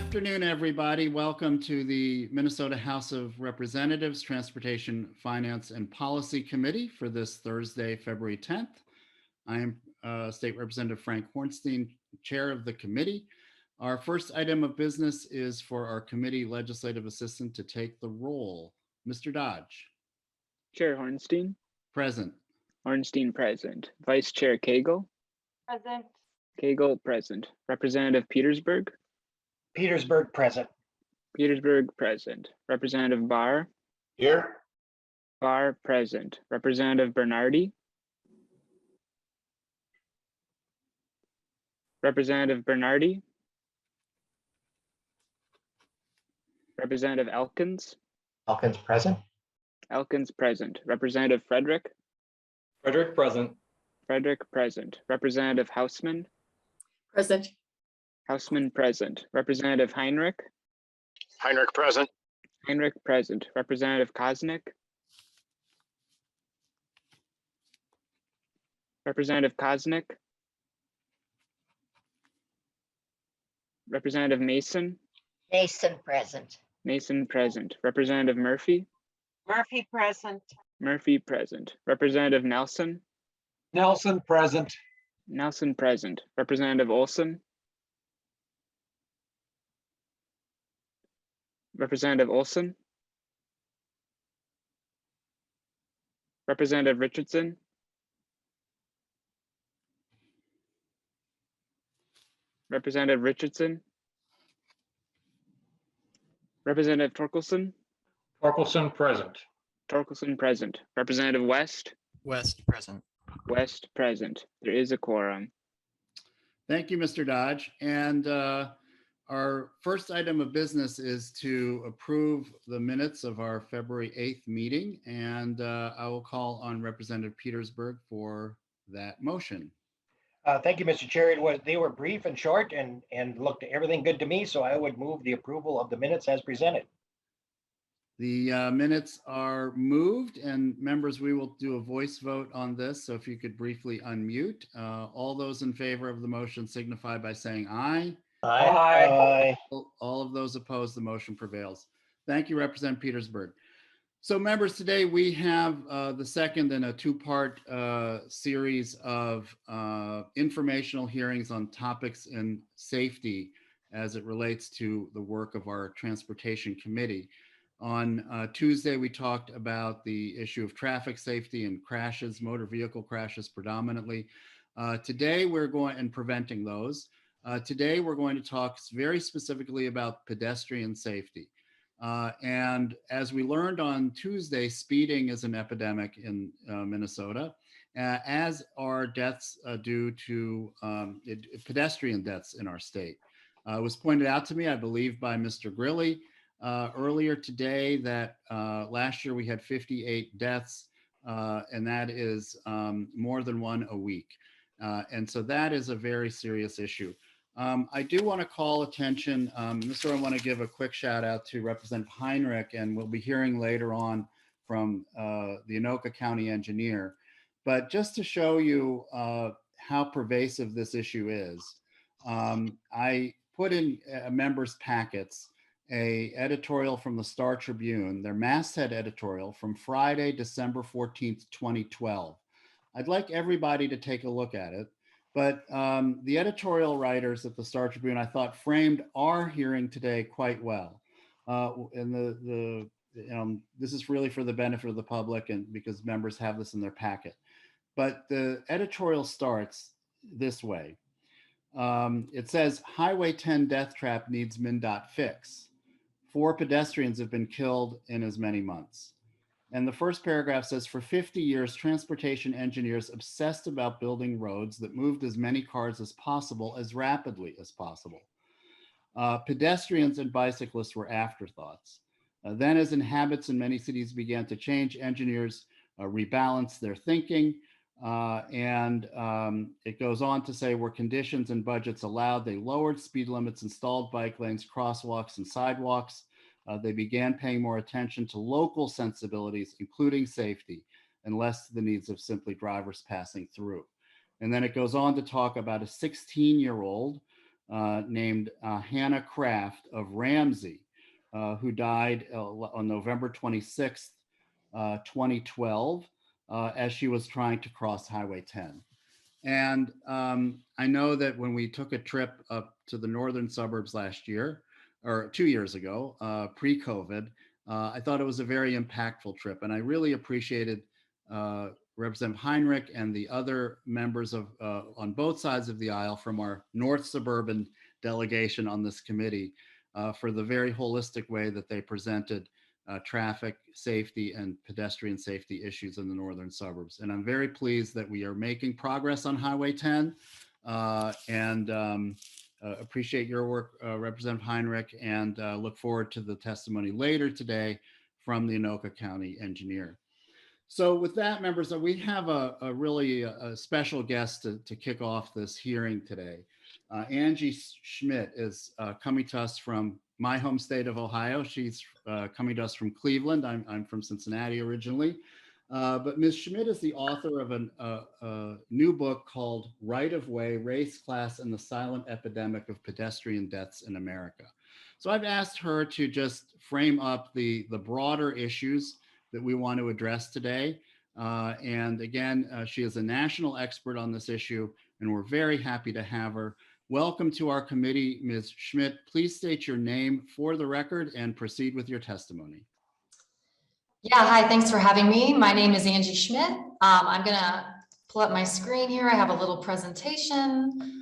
afternoon, everybody. Welcome to the Minnesota House of Representatives Transportation, Finance, and Policy Committee for this Thursday, February 10th. I am State Representative Frank Hornstein, Chair of the committee. Our first item of business is for our committee legislative assistant to take the roll. Mr. Dodge. Chair Hornstein. Present. Hornstein present. Vice Chair Cagle. Present. Cagle present. Representative Petersburg. Petersburg present. Petersburg present. Representative Barr. Here. Barr present. Representative Bernardi. Representative Bernardi. Representative Elkins. Elkins present. Elkins present. Representative Frederick. Frederick present. Frederick present. Representative Hausman. Present. Hausman present. Representative Heinrich. Heinrich present. Heinrich present. Representative Kosnick. Representative Kosnick. Representative Mason. Mason present. Mason present. Representative Murphy. Murphy present. Murphy present. Representative Nelson. Nelson present. Nelson present. Representative Olson. Representative Olson. Representative Richardson. Representative Richardson. Representative Torkelson. Torkelson present. Torkelson present. Representative West. West present. West present. There is a quorum. Thank you, Mr. Dodge. And our first item of business is to approve the minutes of our February 8th meeting. And I will call on Representative Petersburg for that motion. Thank you, Mr. Chair. They were brief and short and looked everything good to me. So I would move the approval of the minutes as presented. The minutes are moved, and members, we will do a voice vote on this. So if you could briefly unmute. All those in favor of the motion signify by saying aye. Aye. All of those opposed, the motion prevails. Thank you, Representative Petersburg. So members, today we have the second in a two-part series of informational hearings on topics in safety as it relates to the work of our Transportation Committee. On Tuesday, we talked about the issue of traffic safety and crashes, motor vehicle crashes predominantly. Today, we're going and preventing those. Today, we're going to talk very specifically about pedestrian safety. And as we learned on Tuesday, speeding is an epidemic in Minnesota, as are deaths due to pedestrian deaths in our state. It was pointed out to me, I believe, by Mr. Grilly earlier today that last year we had 58 deaths, and that is more than one a week. And so that is a very serious issue. I do want to call attention, this is where I want to give a quick shout out to Representative Heinrich, and we'll be hearing later on from the Anoka County engineer. But just to show you how pervasive this issue is, I put in members' packets a editorial from the Star Tribune, their masthead editorial from Friday, December 14th, 2012. I'd like everybody to take a look at it. But the editorial writers at the Star Tribune, I thought, framed our hearing today quite well. And this is really for the benefit of the public and because members have this in their packet. But the editorial starts this way. It says, Highway 10 death trap needs MnDOT fix. 4 pedestrians have been killed in as many months. And the first paragraph says, for 50 years, transportation engineers obsessed about building roads that moved as many cars as possible, as rapidly as possible. Pedestrians and bicyclists were afterthoughts. Then as in habits in many cities began to change, engineers rebalanced their thinking. It goes on to say, where conditions and budgets allowed, they lowered speed limits, installed bike lanes, crosswalks, and sidewalks. They began paying more attention to local sensibilities, including safety, and less to the needs of simply drivers passing through. And then it goes on to talk about a 16-year-old named Hannah Kraft of Ramsey, who died on November 26th, 2012, as she was trying to cross Highway 10. And I know that when we took a trip up to the northern suburbs last year, or 2 years ago, pre-COVID, I thought it was a very impactful trip. And I really appreciated Representative Heinrich and the other members of on both sides of the aisle from our North Suburban delegation on this committee for the very holistic way that they presented traffic safety and pedestrian safety issues in the northern suburbs. And I'm very pleased that we are making progress on Highway 10 and appreciate your work, Representative Heinrich, and look forward to the testimony later today from the Anoka County engineer. So with that, members, we have a really special guest to kick off this hearing today. Angie Schmidt is coming to us from my home state of Ohio. She's coming to us from Cleveland. I'm from Cincinnati originally. But Ms. Schmidt is the author of a new book called Right of Way, Race, Class, and the Silent Epidemic of Pedestrian Deaths in America. So I've asked her to just frame up the broader issues that we want to address today. And again, she is a national expert on this issue, and we're very happy to have her. Welcome to our committee, Ms. Schmidt. Please state your name for the record and proceed with your testimony. Yeah, hi, thanks for having me. My name is Angie Schmidt. I'm gonna pull up my screen here. I have a little presentation.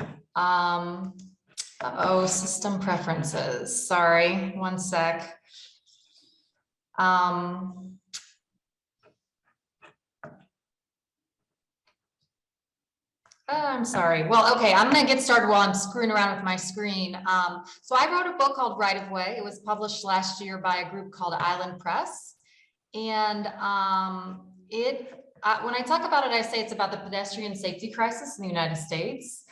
System preferences. Sorry, one sec. I'm sorry. Well, okay, I'm going to get started while I'm screwing around with my screen. So I wrote a book called Right of Way. It was published last year by a group called Island Press. And when I talk about it, I say it's about the pedestrian safety crisis in the United States.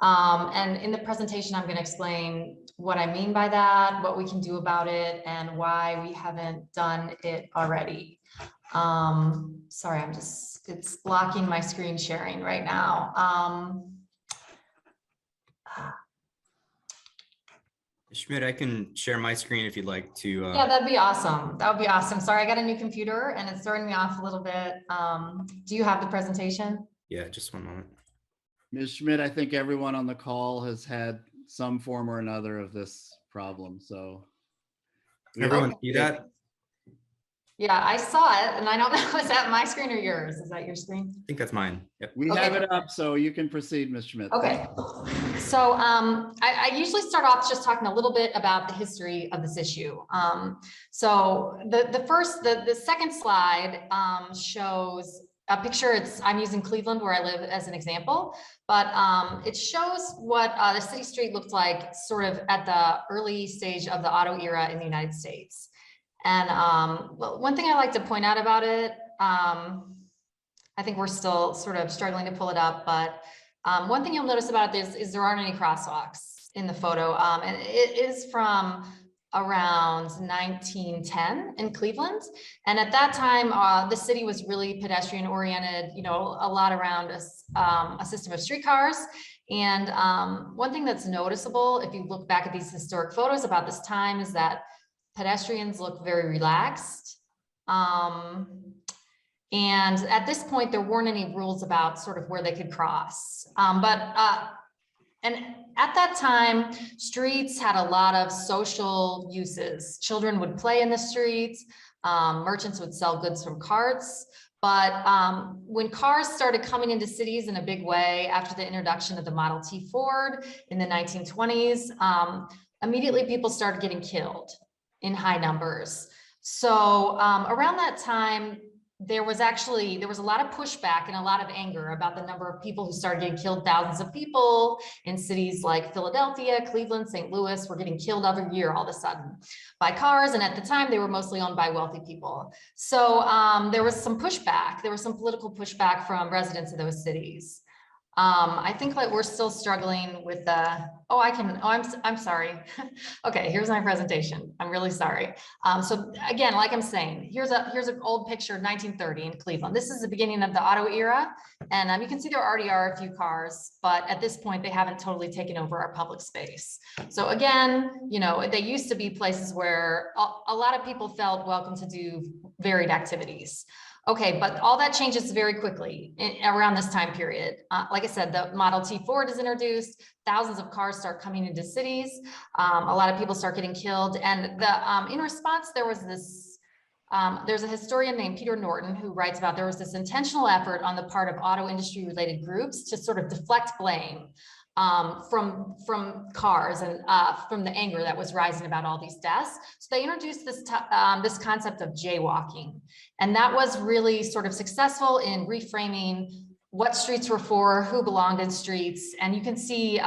And in the presentation, I'm going to explain what I mean by that, what we can do about it, and why we haven't done it already. Sorry, it's blocking my screen sharing right now. Schmidt, I can share my screen if you'd like to. Yeah, that'd be awesome. That would be awesome. Sorry, I got a new computer and it's throwing me off a little bit. Do you have the presentation? Yeah, just one moment. Ms. Schmidt, I think everyone on the call has had some form or another of this problem. So everyone see that? Yeah, I saw it, and I don't know, is that my screen or yours? Is that your screen? I think that's mine. Yep. We have it up, so you can proceed, Ms. Schmidt. Okay. So I usually start off just talking a little bit about the history of this issue. So the second slide shows a picture. I'm using Cleveland where I live as an example, but it shows what the city street looked like sort of at the early stage of the auto era in the United States. And one thing I like to point out about it, I think we're still sort of struggling to pull it up, but one thing you'll notice about it is there aren't any crosswalks in the photo. And it is from around 1910 in Cleveland. And at that time, the city was really pedestrian oriented, you know, a lot around a system of streetcars. And one thing that's noticeable, if you look back at these historic photos about this time, is that pedestrians look very relaxed. And at this point, there weren't any rules about sort of where they could cross. And at that time, streets had a lot of social uses. Children would play in the streets. Merchants would sell goods from carts. But when cars started coming into cities in a big way after the introduction of the Model T Ford in the 1920s, immediately people started getting killed in high numbers. So around that time, there was a lot of pushback and a lot of anger about the number of people who started getting killed. Thousands of people in cities like Philadelphia, Cleveland, St. Louis were getting killed every year all of a sudden by cars. And at the time, they were mostly owned by wealthy people. So there was some pushback. There was some political pushback from residents of those cities. I think like we're still struggling with the, I'm sorry. Okay, here's my presentation. I'm really sorry. So again, like I'm saying, here's an old picture of 1930 in Cleveland. This is the beginning of the auto era. And you can see there already are a few cars, but at this point, they haven't totally taken over our public space. So again, you know, they used to be places where a lot of people felt welcome to do varied activities. Okay, but all that changes very quickly around this time period. Like I said, the Model T Ford is introduced, thousands of cars start coming into cities, a lot of people start getting killed, and in response, there was this, there's a historian named Peter Norton who writes about there was this intentional effort on the part of auto industry related groups to sort of deflect blame from cars and from the anger that was rising about all these deaths. So they introduced this this concept of jaywalking, and that was really sort of successful in reframing what streets were for, who belonged in streets. And you can see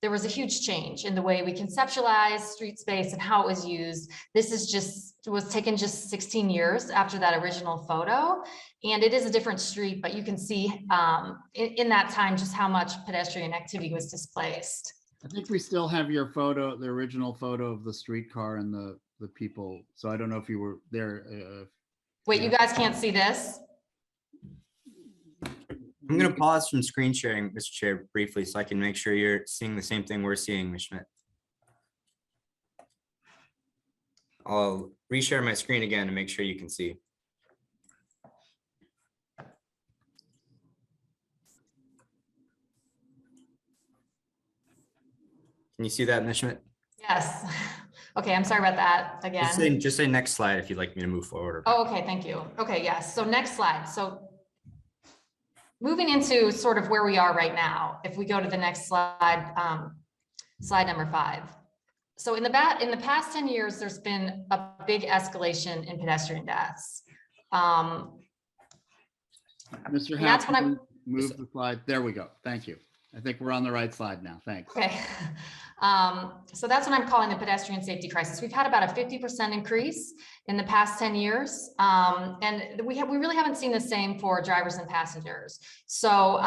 there was a huge change in the way we conceptualize street space and how it was used. This is was taken just 16 years after that original photo. And it is a different street, but you can see in that time just how much pedestrian activity was displaced. I think we still have your photo, the original photo of the streetcar and the people. So I don't know if you were there. Wait, you guys can't see this? I'm going to pause from screen sharing, Mr. Chair, briefly, so I can make sure you're seeing the same thing we're seeing, Ms. Schmidt. I'll reshare my screen again to make sure you can see. Can you see that, Ms. Schmidt? Yes. Okay, I'm sorry about that again. Just say next slide if you'd like me to move forward. Oh, okay, thank you. Okay, yes. So next slide. So moving into sort of where we are right now, if we go to the next slide, slide number 5. So in the past 10 years, there's been a big escalation in pedestrian deaths. Mr. That's what Halverson, move the slide. There we go. Thank you. I think we're on the right slide now. Thanks. Okay. So that's what I'm calling the pedestrian safety crisis. We've had about a 50% increase in the past 10 years. And we really haven't seen the same for drivers and passengers. So,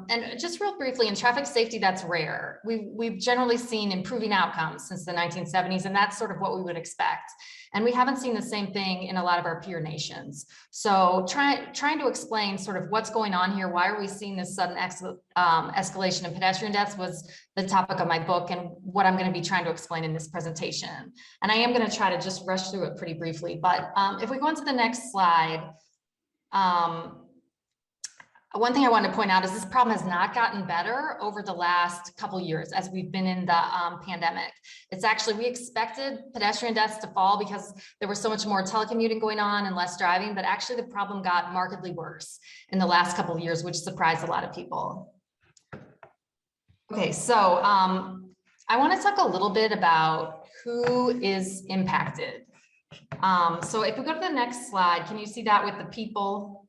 and just real briefly, in traffic safety, that's rare. We've generally seen improving outcomes since the 1970s, and that's sort of what we would expect. And we haven't seen the same thing in a lot of our peer nations. So trying to explain sort of what's going on here, why are we seeing this sudden escalation in pedestrian deaths was the topic of my book and what I'm going to be trying to explain in this presentation. And I am going to try to just rush through it pretty briefly. But if we go on to the next slide, one thing I want to point out is this problem has not gotten better over the last couple of years as we've been in the pandemic. It's actually, we expected pedestrian deaths to fall because there was so much more telecommuting going on and less driving, but actually the problem got markedly worse in the last couple of years, which surprised a lot of people. Okay, so I want to talk a little bit about who is impacted. So if we go to the next slide, can you see that with the people?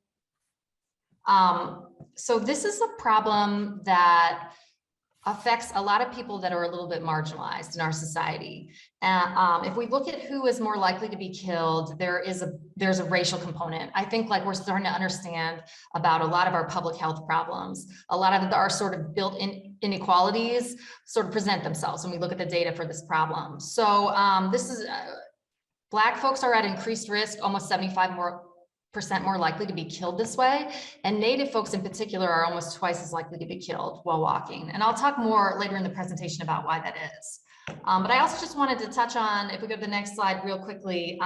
So this is a problem that affects a lot of people that are a little bit marginalized in our society. And if we look at who is more likely to be killed, there's a racial component. I think like we're starting to understand about a lot of our public health problems. A lot of our sort of built-in inequalities sort of present themselves when we look at the data for this problem. So this is Black folks are at increased risk, almost 75% more likely to be killed this way. And Native folks in particular are almost twice as likely to be killed while walking. And I'll talk more later in the presentation about why that is. But I also just wanted to touch on, if we go to the next slide real quickly,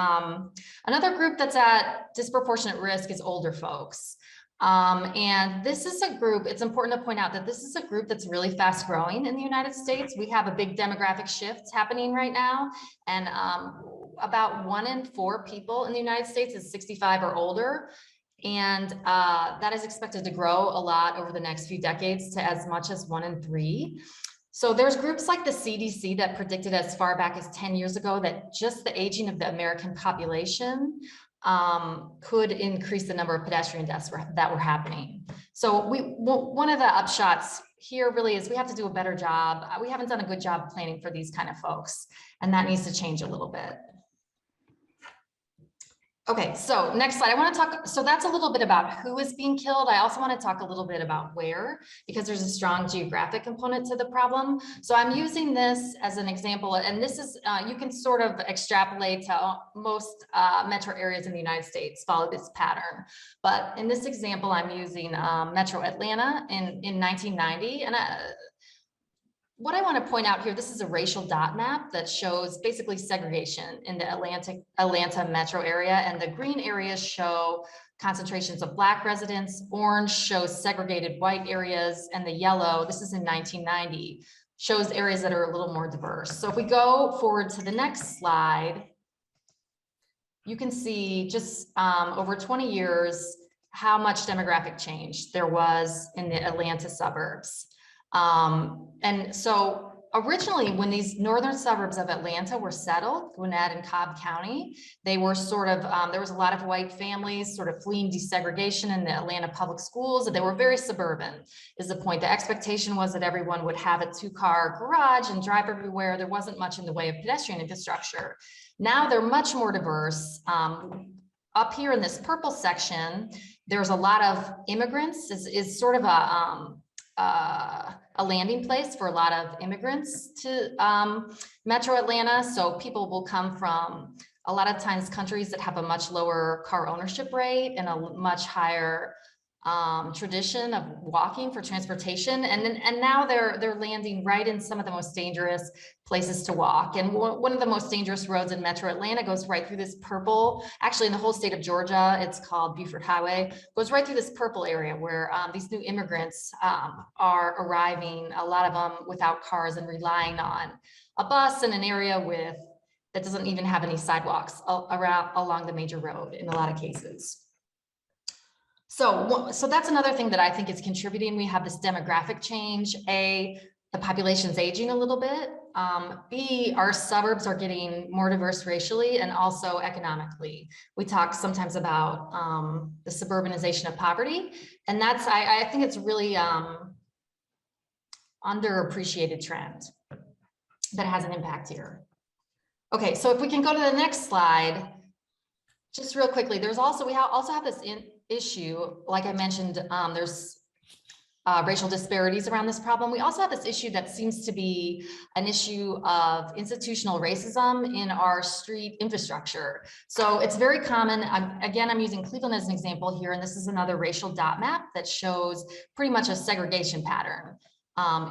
another group that's at disproportionate risk is older folks. And this is a group, it's important to point out that this is a group that's really fast growing in the United States. We have a big demographic shift happening right now. And about 1 in 4 people in the United States is 65 or older. And that is expected to grow a lot over the next few decades to as much as 1 in 3. So there's groups like the CDC that predicted as far back as 10 years ago that just the aging of the American population could increase the number of pedestrian deaths that were happening. So one of the upshots here really is we have to do a better job. We haven't done a good job planning for these kind of folks, and that needs to change a little bit. Okay, so next slide. I want to talk, so that's a little bit about who is being killed. I also want to talk a little bit about where, because there's a strong geographic component to the problem. So I'm using this as an example, and this is, you can sort of extrapolate to most metro areas in the United States, follow this pattern. But in this example, I'm using Metro Atlanta in 1990. And what I want to point out here, this is a racial dot map that shows basically segregation in the Atlanta metro area, and the green areas show concentrations of Black residents, orange shows segregated white areas, and the yellow, this is in 1990, shows areas that are a little more diverse. So if we go forward to the next slide, you can see just over 20 years, how much demographic change there was in the Atlanta suburbs. And so originally, when these northern suburbs of Atlanta were settled, Gwinnett and Cobb County, they were sort of, there was a lot of white families sort of fleeing desegregation in the Atlanta public schools, and they were very suburban, is the point. The expectation was that everyone would have a 2-car garage and drive everywhere. There wasn't much in the way of pedestrian infrastructure. Now they're much more diverse. Up here in this purple section, there's a lot of immigrants, is sort of a landing place for a lot of immigrants to Metro Atlanta. So people will come from a lot of times countries that have a much lower car ownership rate and a much higher tradition of walking for transportation. And now they're landing right in some of the most dangerous places to walk. And one of the most dangerous roads in Metro Atlanta goes right through this purple, actually in the whole state of Georgia, it's called Buford Highway, goes right through this purple area where these new immigrants are arriving, a lot of them without cars and relying on a bus in an area that doesn't even have any sidewalks along the major road in a lot of cases. So that's another thing that I think is contributing. We have this demographic change. A, the population's aging a little bit. B, our suburbs are getting more diverse racially and also economically. We talk sometimes about the suburbanization of poverty, and that's, I think it's really underappreciated trend that has an impact here. Okay, so if we can go to the next slide, just real quickly, we also have this issue, like I mentioned, there's racial disparities around this problem. We also have this issue that seems to be an issue of institutional racism in our street infrastructure. So it's very common. I'm using Cleveland as an example here, and this is another racial dot map that shows pretty much a segregation pattern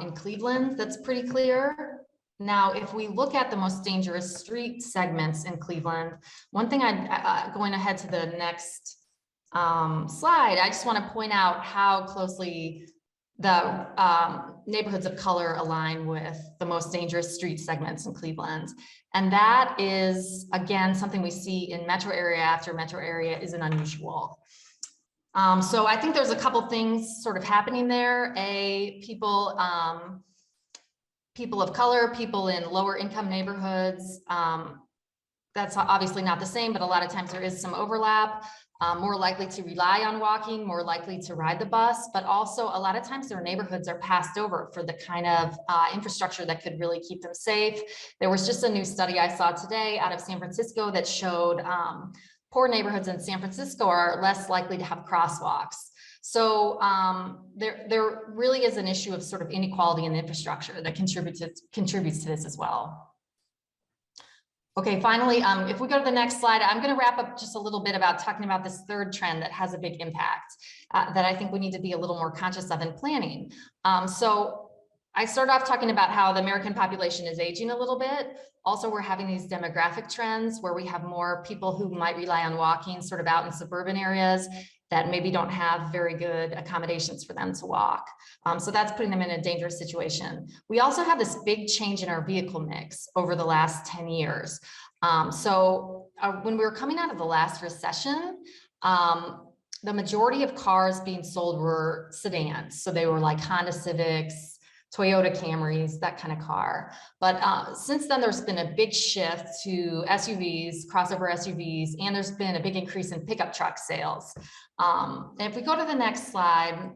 in Cleveland that's pretty clear. Now, if we look at the most dangerous street segments in Cleveland, one thing going ahead to the next slide, I just want to point out how closely the neighborhoods of color align with the most dangerous street segments in Cleveland. And that is, again, something we see in metro area after metro area isn't unusual. So I think there's a couple things sort of happening there. People of color, people in lower income neighborhoods, that's obviously not the same, but a lot of times there is some overlap. More likely to rely on walking, more likely to ride the bus, but also a lot of times their neighborhoods are passed over for the kind of infrastructure that could really keep them safe. There was just a new study I saw today out of San Francisco that showed poor neighborhoods in San Francisco are less likely to have crosswalks. So there really is an issue of sort of inequality in the infrastructure that contributes to this as well. Okay, finally, if we go to the next slide, I'm going to wrap up just a little bit about talking about this third trend that has a big impact that I think we need to be a little more conscious of in planning. So I started off talking about how the American population is aging a little bit. Also, we're having these demographic trends where we have more people who might rely on walking sort of out in suburban areas that maybe don't have very good accommodations for them to walk. So that's putting them in a dangerous situation. We also have this big change in our vehicle mix over the last 10 years. When we were coming out of the last recession, the majority of cars being sold were sedans. So they were like Honda Civics, Toyota Camrys, that kind of car. But since then, there's been a big shift to SUVs, crossover SUVs, and there's been a big increase in pickup truck sales. And if we go to the next slide,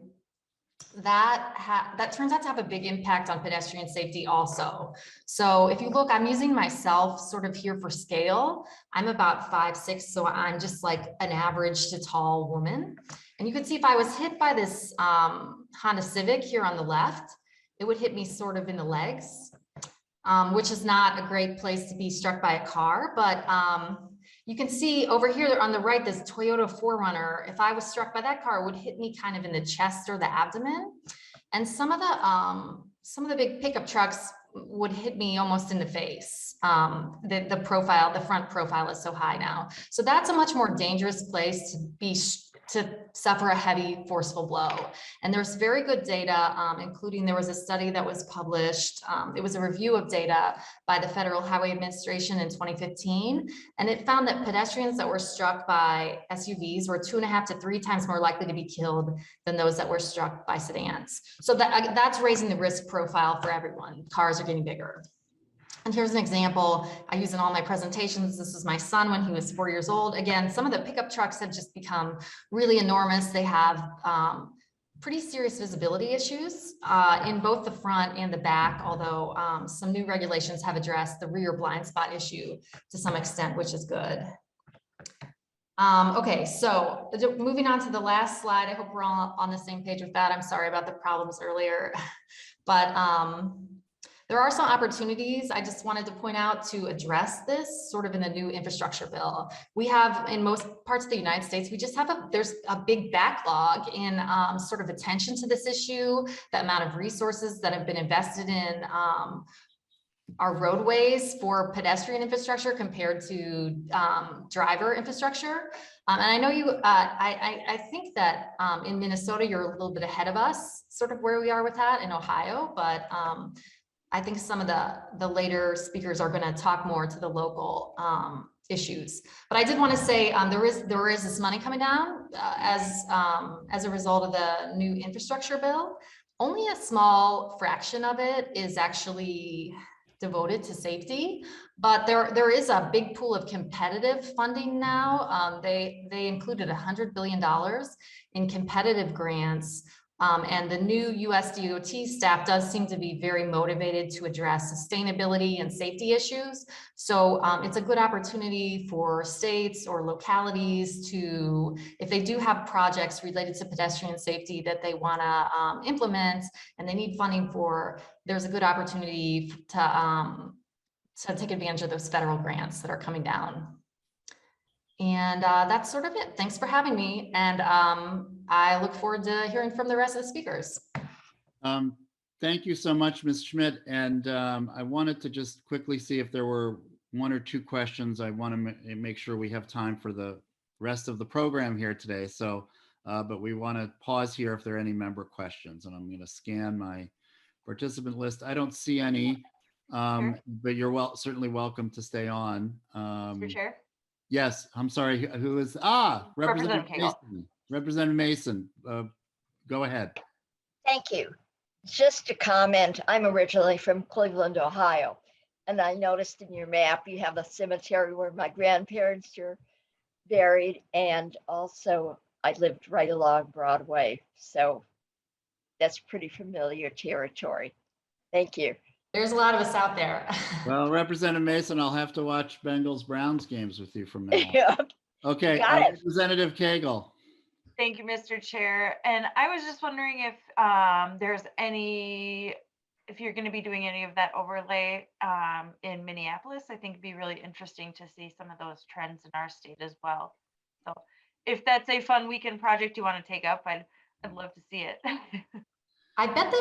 that turns out to have a big impact on pedestrian safety also. So if you look, I'm using myself sort of here for scale. I'm about 5'6", so I'm just like an average to tall woman. And you can see if I was hit by this Honda Civic here on the left, it would hit me sort of in the legs, which is not a great place to be struck by a car. But you can see over here on the right, this Toyota 4Runner, if I was struck by that car, it would hit me kind of in the chest or the abdomen. And some of the big pickup trucks would hit me almost in the face. The front profile is so high now. So that's a much more dangerous place to suffer a heavy forceful blow. And there's very good data, including there was a study that was published. It was a review of data by the Federal Highway Administration in 2015. And it found that pedestrians that were struck by SUVs were 2.5 to 3 times more likely to be killed than those that were struck by sedans. So that's raising the risk profile for everyone. Cars are getting bigger. And here's an example I use in all my presentations. This was my son when he was 4 years old. Again, some of the pickup trucks have just become really enormous. They have pretty serious visibility issues in both the front and the back, although some new regulations have addressed the rear blind spot issue to some extent, which is good. Okay, so moving on to the last slide. I hope we're all on the same page with that. I'm sorry about the problems earlier, but there are some opportunities I just wanted to point out to address this sort of in the new infrastructure bill. We have in most parts of the United States, there's a big backlog in sort of attention to this issue, the amount of resources that have been invested in our roadways for pedestrian infrastructure compared to driver infrastructure. And I know I think that in Minnesota, you're a little bit ahead of us, sort of where we are with that in Ohio, but I think some of the later speakers are going to talk more to the local issues. But I did want to say there is this money coming down as a result of the new infrastructure bill. Only a small fraction of it is actually devoted to safety, but there is a big pool of competitive funding now. They included $100 billion in competitive grants. And the new US DOT staff does seem to be very motivated to address sustainability and safety issues. So it's a good opportunity for states or localities to, if they do have projects related to pedestrian safety that they want to implement and they need funding for, there's a good opportunity to take advantage of those federal grants that are coming down. And that's sort of it. Thanks for having me. And I look forward to hearing from the rest of the speakers. Thank you so much, Ms. Schmidt. And I wanted to just quickly see if there were 1 or 2 questions. I want to make sure we have time for the rest of the program here today. So, but we want to pause here if there are any member questions. And I'm going to scan my participant list. I don't see any, Sure. but you're certainly welcome to stay on. Mr. Chair. Yes, I'm sorry. Who is? Representative Mason. Representative Mason, go ahead. Thank you. Just a comment. I'm originally from Cleveland, Ohio, and I noticed in your map you have a cemetery where my grandparents are buried, and also I lived right along Broadway, so that's pretty familiar territory. Thank you. There's a lot of us out there. Well, Representative Mason, I'll have to watch Bengals-Browns games with you from now on. Yeah. Okay, Got it. Representative Cagle. Thank you, Mr. Chair. And I was just wondering if if you're going to be doing any of that overlay in Minneapolis. I think it'd be really interesting to see some of those trends in our state as well. So if that's a fun weekend project you want to take up, I'd love to see it. I bet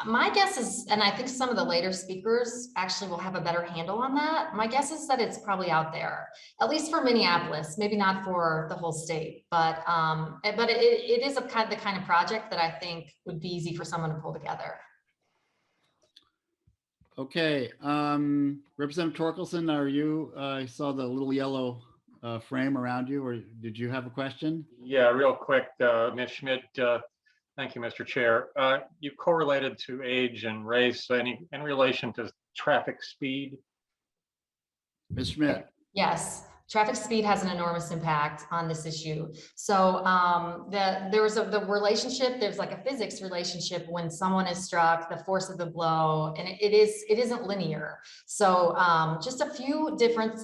my guess is, and I think some of the later speakers actually will have a better handle on that. My guess is that it's probably out there, at least for Minneapolis, maybe not for the whole state, but it is the kind of project that I think would be easy for someone to pull together. Okay, Representative Torkelson, are you, I saw the little yellow frame around you, or did you have a question? Yeah, real quick, Ms. Schmidt, thank you, Mr. Chair. You correlated to age and race in relation to traffic speed? Ms. Schmidt? Yes. traffic speed has an enormous impact on this issue. So the relationship, there's like a physics relationship when someone is struck, the force of the blow, and it isn't linear. So just a few different,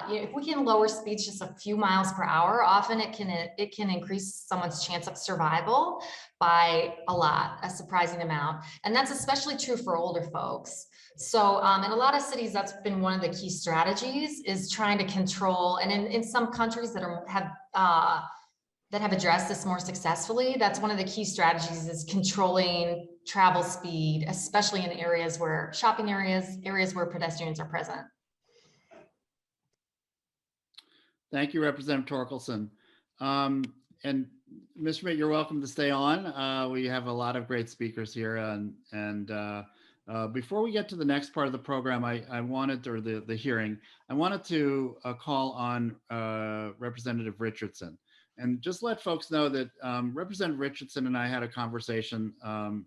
if we can lower speeds just a few miles per hour, often it can increase someone's chance of survival by a surprising amount. And that's especially true for older folks. So in a lot of cities, that's been one of the key strategies, is trying to control, and in some countries that have addressed this more successfully, that's one of the key strategies, is controlling travel speed, especially in areas where shopping areas where pedestrians are present. Thank you, Representative Torkelson. And Ms. Schmidt, you're welcome to stay on. We have a lot of great speakers here, and before we get to the next part of the program, I wanted, or the hearing, I wanted to call on Representative Richardson, and just let folks know that Representative Richardson and I had a conversation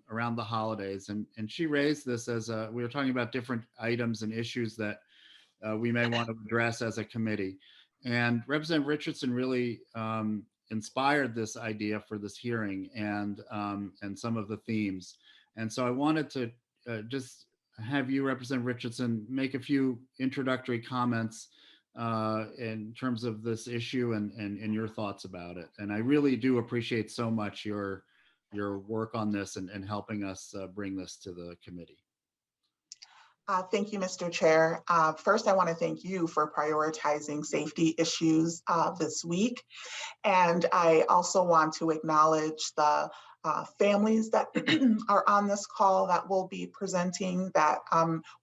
around the holidays, and she raised this as we were talking about different items and issues that we may want to address as a committee. And Representative Richardson really inspired this idea for this hearing and some of the themes. And so I wanted to just have you, Representative Richardson, make a few introductory comments in terms of this issue and your thoughts about it. And I really do appreciate so much your work on this and helping us bring this to the committee. Thank you, Mr. Chair. First, I want to thank you for prioritizing safety issues this week. And I also want to acknowledge the families that are on this call that will be presenting, that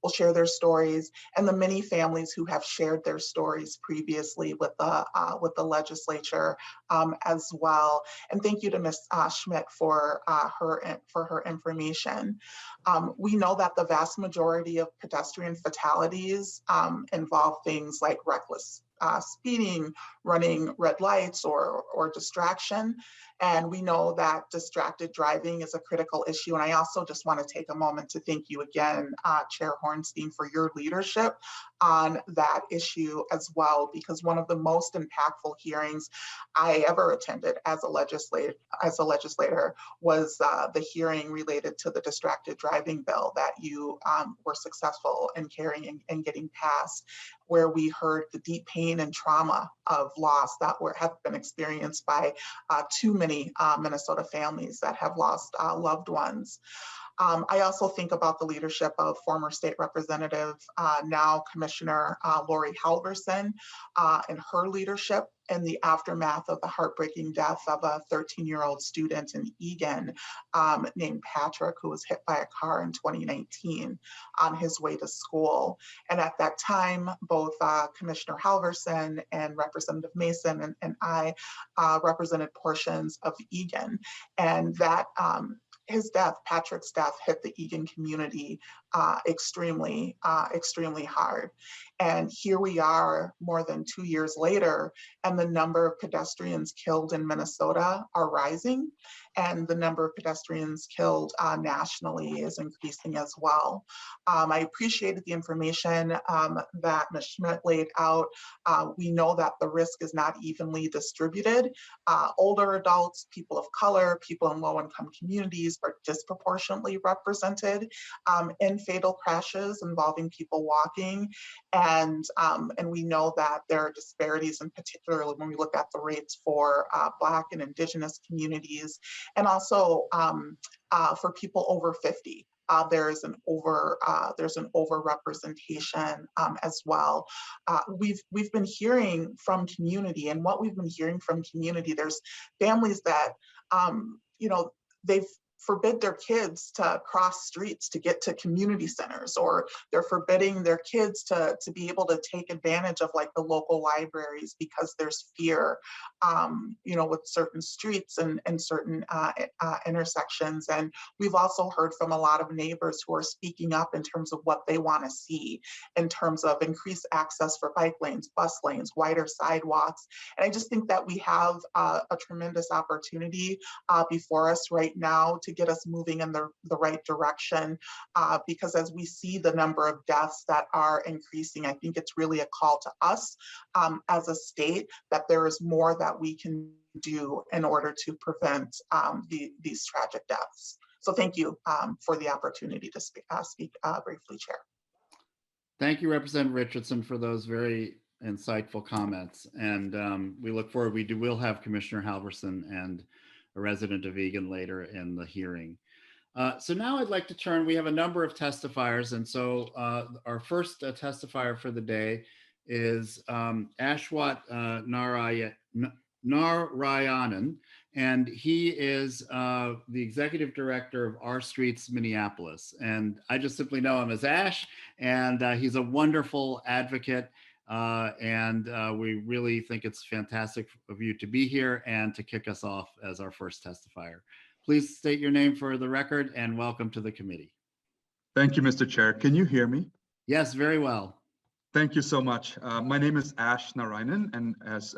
will share their stories, and the many families who have shared their stories previously with the legislature as well. And thank you to Ms. Schmidt for her information. We know that the vast majority of pedestrian fatalities involve things like reckless speeding, running red lights, or distraction. And we know that distracted driving is a critical issue. And I also just want to take a moment to thank you again, Chair Hornstein, for your leadership on that issue as well, because one of the most impactful hearings I ever attended as a legislator was the hearing related to the distracted driving bill that you were successful in carrying and getting passed, where we heard the deep pain and trauma of loss that have been experienced by too many Minnesota families that have lost loved ones. I also think about the leadership of former state representative, now Commissioner Laurie Halverson, and her leadership in the aftermath of the heartbreaking death of a 13-year-old student in Eagan named Patrick, who was hit by a car in 2019 on his way to school. And at that time, both Commissioner Halverson and Representative Mason and I represented portions of Eagan. And that his death, Patrick's death, hit the Eagan community extremely hard. And here we are more than 2 years later, and the number of pedestrians killed in Minnesota are rising, and the number of pedestrians killed nationally is increasing as well. I appreciated the information that Ms. Schmidt laid out. We know that the risk is not evenly distributed. Older adults, people of color, people in low-income communities are disproportionately represented in fatal crashes involving people walking. And we know that there are disparities, in particular when we look at the rates for Black and Indigenous communities, and also for people over 50. There's an overrepresentation as well. We've been hearing from community, and what we've been hearing from community, there's families that they've forbid their kids to cross streets to get to community centers, or they're forbidding their kids to be able to take advantage of like the local libraries because there's fear, with certain streets and certain intersections. And we've also heard from a lot of neighbors who are speaking up in terms of what they want to see in terms of increased access for bike lanes, bus lanes, wider sidewalks. And I just think that we have a tremendous opportunity before us right now to get us moving in the right direction. Because as we see the number of deaths that are increasing, I think it's really a call to us as a state that there is more that we can do in order to prevent these tragic deaths. So thank you for the opportunity to speak briefly, Chair. Thank you, Representative Richardson, for those very insightful comments. And we look forward, will have Commissioner Halverson and a resident of Eagan later in the hearing. So now I'd like to turn, we have a number of testifiers. And so our first testifier for the day is Ashwat Narayanan, and he is the executive director of Our Streets Minneapolis. And I just simply know him as Ash, and he's a wonderful advocate. We really think it's fantastic of you to be here and to kick us off as our first testifier. Please state your name for the record and welcome to the committee. Thank you, Mr. Chair. Can you hear me? Yes, very well. Thank you so much. My name is Ash Narayanan, and as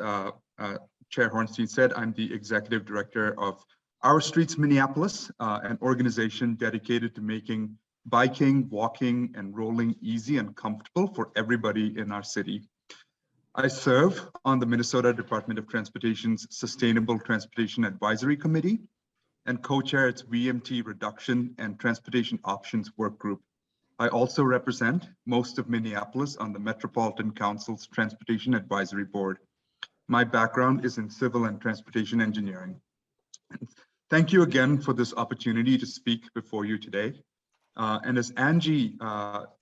Chair Hornstein said, I'm the executive director of Our Streets Minneapolis, an organization dedicated to making biking, walking, and rolling easy and comfortable for everybody in our city. I serve on the Minnesota Department of Transportation's Sustainable Transportation Advisory Committee and co-chair its VMT Reduction and Transportation Options Work Group. I also represent most of Minneapolis on the Metropolitan Council's Transportation Advisory Board. My background is in civil and transportation engineering. Thank you again for this opportunity to speak before you today. And as Angie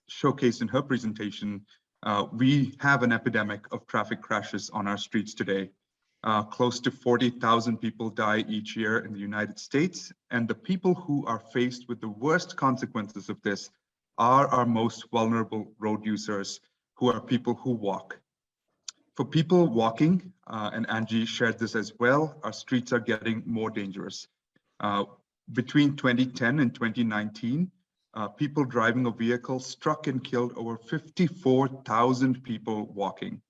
showcased in her presentation, we have an epidemic of traffic crashes on our streets today. Close to 40,000 people die each year in the United States, and the people who are faced with the worst consequences of this are our most vulnerable road users, who are people who walk. For people walking, and Angie shared this as well, our streets are getting more dangerous. Between 2010 and 2019, people driving a vehicle struck and killed over 54,000 people walking.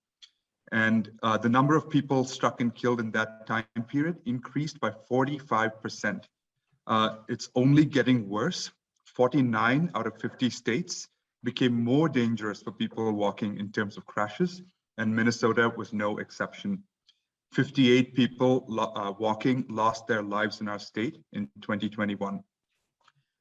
And the number of people struck and killed in that time period increased by 45%. It's only getting worse. 49 out of 50 states became more dangerous for people walking in terms of crashes, and Minnesota was no exception. 58 people walking lost their lives in our state in 2021.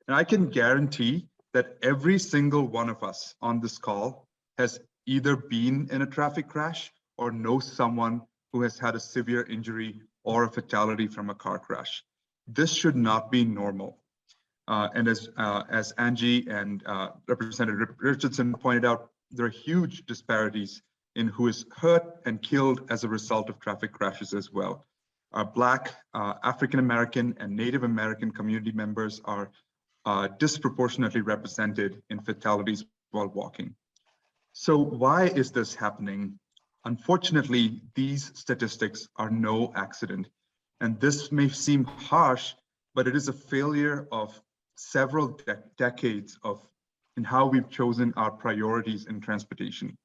And I can guarantee that every single one of us on this call has either been in a traffic crash or knows someone who has had a severe injury or a fatality from a car crash. This should not be normal. And as Angie and Representative Richardson pointed out, there are huge disparities in who is hurt and killed as a result of traffic crashes as well. Our Black, African-American, and Native American community members are disproportionately represented in fatalities while walking. So why is this happening? Unfortunately, these statistics are no accident. And this may seem harsh, but it is a failure of several decades in how we've chosen our priorities in transportation.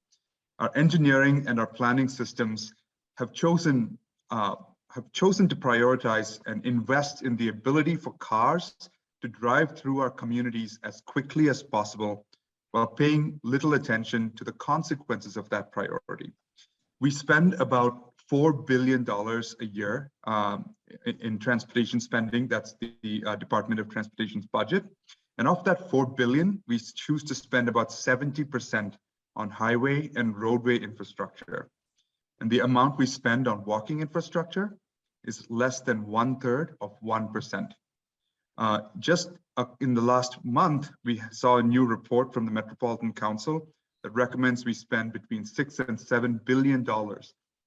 Our engineering and our planning systems have chosen to prioritize and invest in the ability for cars to drive through our communities as quickly as possible while paying little attention to the consequences of that priority. We spend about $4 billion a year in transportation spending. That's the Department of Transportation's budget. And of that $4 billion, we choose to spend about 70% on highway and roadway infrastructure. And the amount we spend on walking infrastructure is less than 1/3 of 1%. Just in the last month, we saw a new report from the Metropolitan Council that recommends we spend between $6 and $7 billion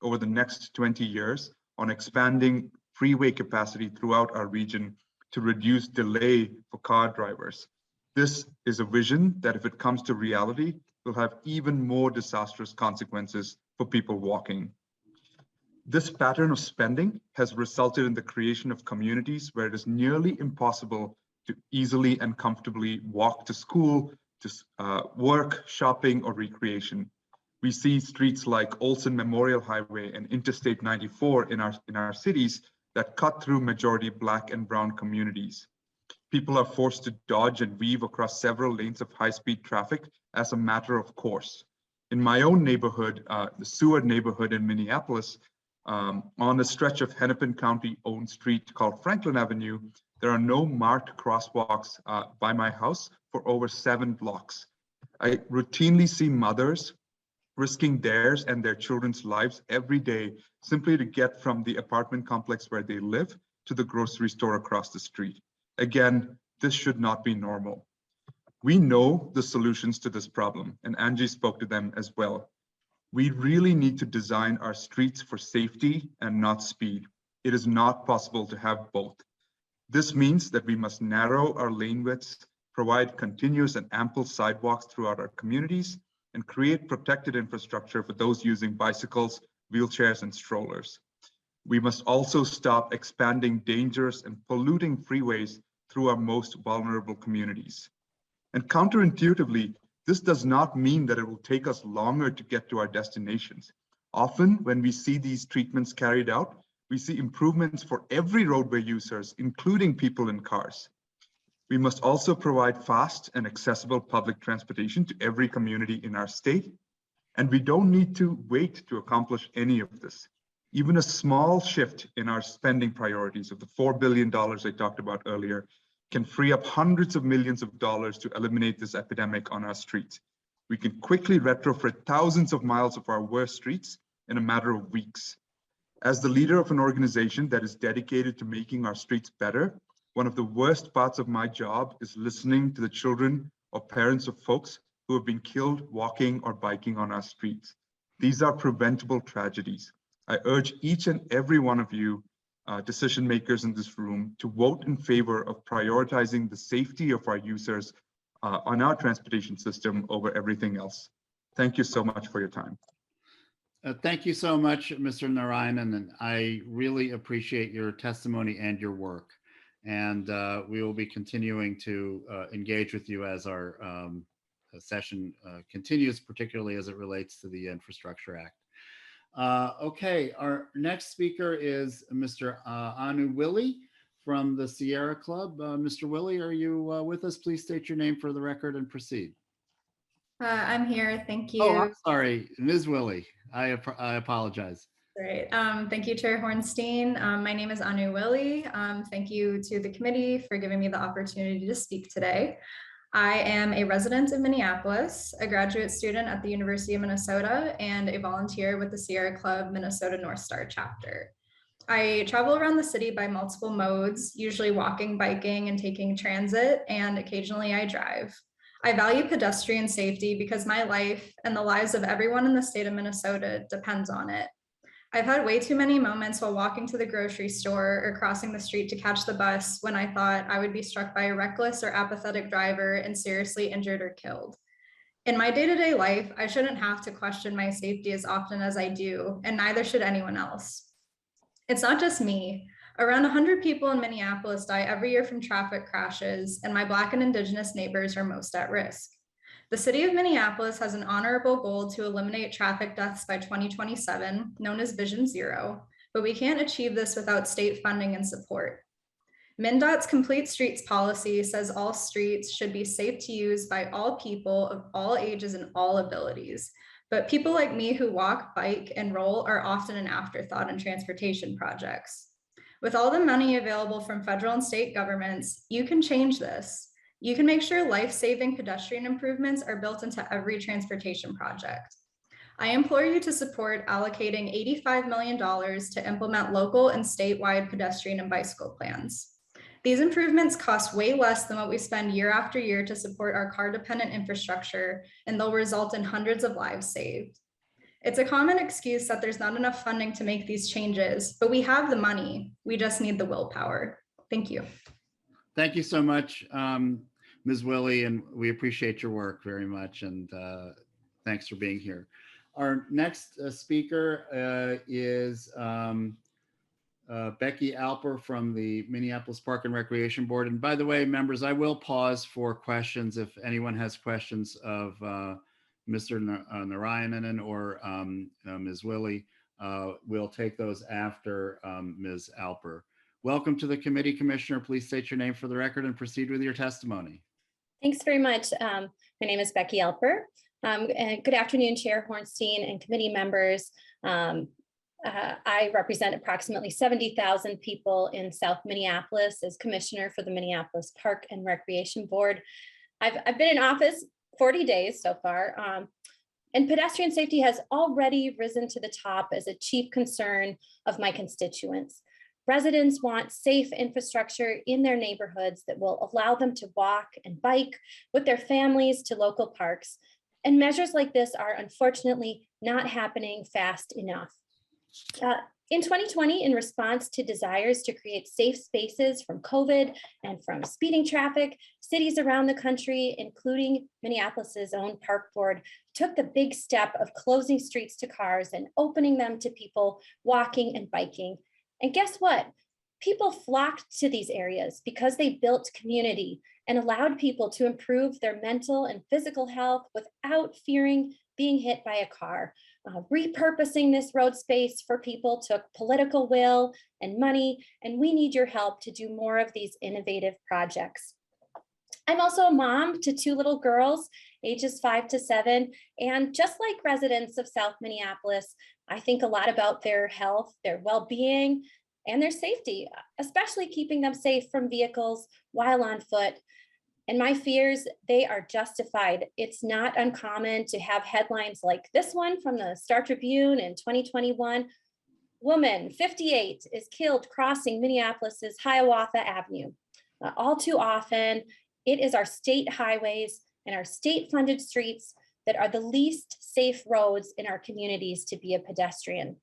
over the next 20 years on expanding freeway capacity throughout our region to reduce delay for car drivers. This is a vision that, if it comes to reality, will have even more disastrous consequences for people walking. This pattern of spending has resulted in the creation of communities where it is nearly impossible to easily and comfortably walk to school, to work, shopping, or recreation. We see streets like Olson Memorial Highway and Interstate 94 in our cities that cut through majority Black and brown communities. People are forced to dodge and weave across several lanes of high-speed traffic as a matter of course. In my own neighborhood, the Seward neighborhood in Minneapolis, on a stretch of Hennepin County-owned street called Franklin Avenue, there are no marked crosswalks by my house for over 7 blocks. I routinely see mothers risking theirs and their children's lives every day simply to get from the apartment complex where they live to the grocery store across the street. Again, this should not be normal. We know the solutions to this problem, and Angie spoke to them as well. We really need to design our streets for safety and not speed. It is not possible to have both. This means that we must narrow our lane widths, provide continuous and ample sidewalks throughout our communities, and create protected infrastructure for those using bicycles, wheelchairs, and strollers. We must also stop expanding dangerous and polluting freeways through our most vulnerable communities. And counterintuitively, this does not mean that it will take us longer to get to our destinations. Often, when we see these treatments carried out, we see improvements for every roadway users, including people in cars. We must also provide fast and accessible public transportation to every community in our state. And we don't need to wait to accomplish any of this. Even a small shift in our spending priorities of the $4 billion I talked about earlier can free up hundreds of millions of dollars to eliminate this epidemic on our streets. We can quickly retrofit thousands of miles of our worst streets in a matter of weeks. As the leader of an organization that is dedicated to making our streets better, one of the worst parts of my job is listening to the children or parents of folks who have been killed walking or biking on our streets. These are preventable tragedies. I urge each and every one of you decision makers in this room to vote in favor of prioritizing the safety of our users on our transportation system over everything else. Thank you so much for your time. Thank you so much, Mr. Narayanan, and I really appreciate your testimony and your work. And we will be continuing to engage with you as our session continues, particularly as it relates to the Infrastructure Act. Okay, our next speaker is Mr. Anu Willie from the Sierra Club. Mr. Willie, are you with us? Please state your name for the record and proceed. I'm here. Thank you. Oh, I'm sorry, Ms. Willie. I apologize. Great. Thank you, Chair Hornstein. My name is Anu Willie. Thank you to the committee for giving me the opportunity to speak today. I am a resident of Minneapolis, a graduate student at the University of Minnesota, and a volunteer with the Sierra Club Minnesota North Star chapter. I travel around the city by multiple modes, usually walking, biking, and taking transit, and occasionally I drive. I value pedestrian safety because my life and the lives of everyone in the state of Minnesota depends on it. I've had way too many moments while walking to the grocery store or crossing the street to catch the bus when I thought I would be struck by a reckless or apathetic driver and seriously injured or killed. In my day-to-day life, I shouldn't have to question my safety as often as I do, and neither should anyone else. It's not just me. Around 100 people in Minneapolis die every year from traffic crashes, and my Black and Indigenous neighbors are most at risk. The city of Minneapolis has an honorable goal to eliminate traffic deaths by 2027, known as Vision Zero, but we can't achieve this without state funding and support. MnDOT's Complete Streets policy says all streets should be safe to use by all people of all ages and all abilities, but people like me who walk, bike, and roll are often an afterthought in transportation projects. With all the money available from federal and state governments, you can change this. You can make sure life-saving pedestrian improvements are built into every transportation project. I implore you to support allocating $85 million to implement local and statewide pedestrian and bicycle plans. These improvements cost way less than what we spend year after year to support our car-dependent infrastructure, and they'll result in hundreds of lives saved. It's a common excuse that there's not enough funding to make these changes, but we have the money. We just need the willpower. Thank you. Thank you so much, Ms. Willie, and we appreciate your work very much, and thanks for being here. Our next speaker is Becky Alper from the Minneapolis Park and Recreation Board. And by the way, members, I will pause for questions if anyone has questions of Mr. Narayanan or Ms. Willie. We'll take those after Ms. Alper. Welcome to the committee, Commissioner. Please state your name for the record and proceed with your testimony. Thanks very much. My name is Becky Alper. And good afternoon, Chair Hornstein and committee members. I represent approximately 70,000 people in South Minneapolis as commissioner for the Minneapolis Park and Recreation Board. I've been in office 40 days so far, and pedestrian safety has already risen to the top as a chief concern of my constituents. Residents want safe infrastructure in their neighborhoods that will allow them to walk and bike with their families to local parks. And measures like this are unfortunately not happening fast enough. In 2020, in response to desires to create safe spaces from COVID and from speeding traffic, cities around the country, including Minneapolis's own park board, took the big step of closing streets to cars and opening them to people walking and biking. And guess what? People flocked to these areas because they built community and allowed people to improve their mental and physical health without fearing being hit by a car. Repurposing this road space for people took political will and money, and we need your help to do more of these innovative projects. I'm also a mom to 2 little girls, ages 5 to 7, and just like residents of South Minneapolis, I think a lot about their health, their well-being, and their safety, especially keeping them safe from vehicles while on foot. And my fears, they are justified. It's not uncommon to have headlines like this one from the Star Tribune in 2021. Woman, 58, is killed crossing Minneapolis's Hiawatha Avenue. All too often, it is our state highways and our state-funded streets that are the least safe roads in our communities to be a pedestrian.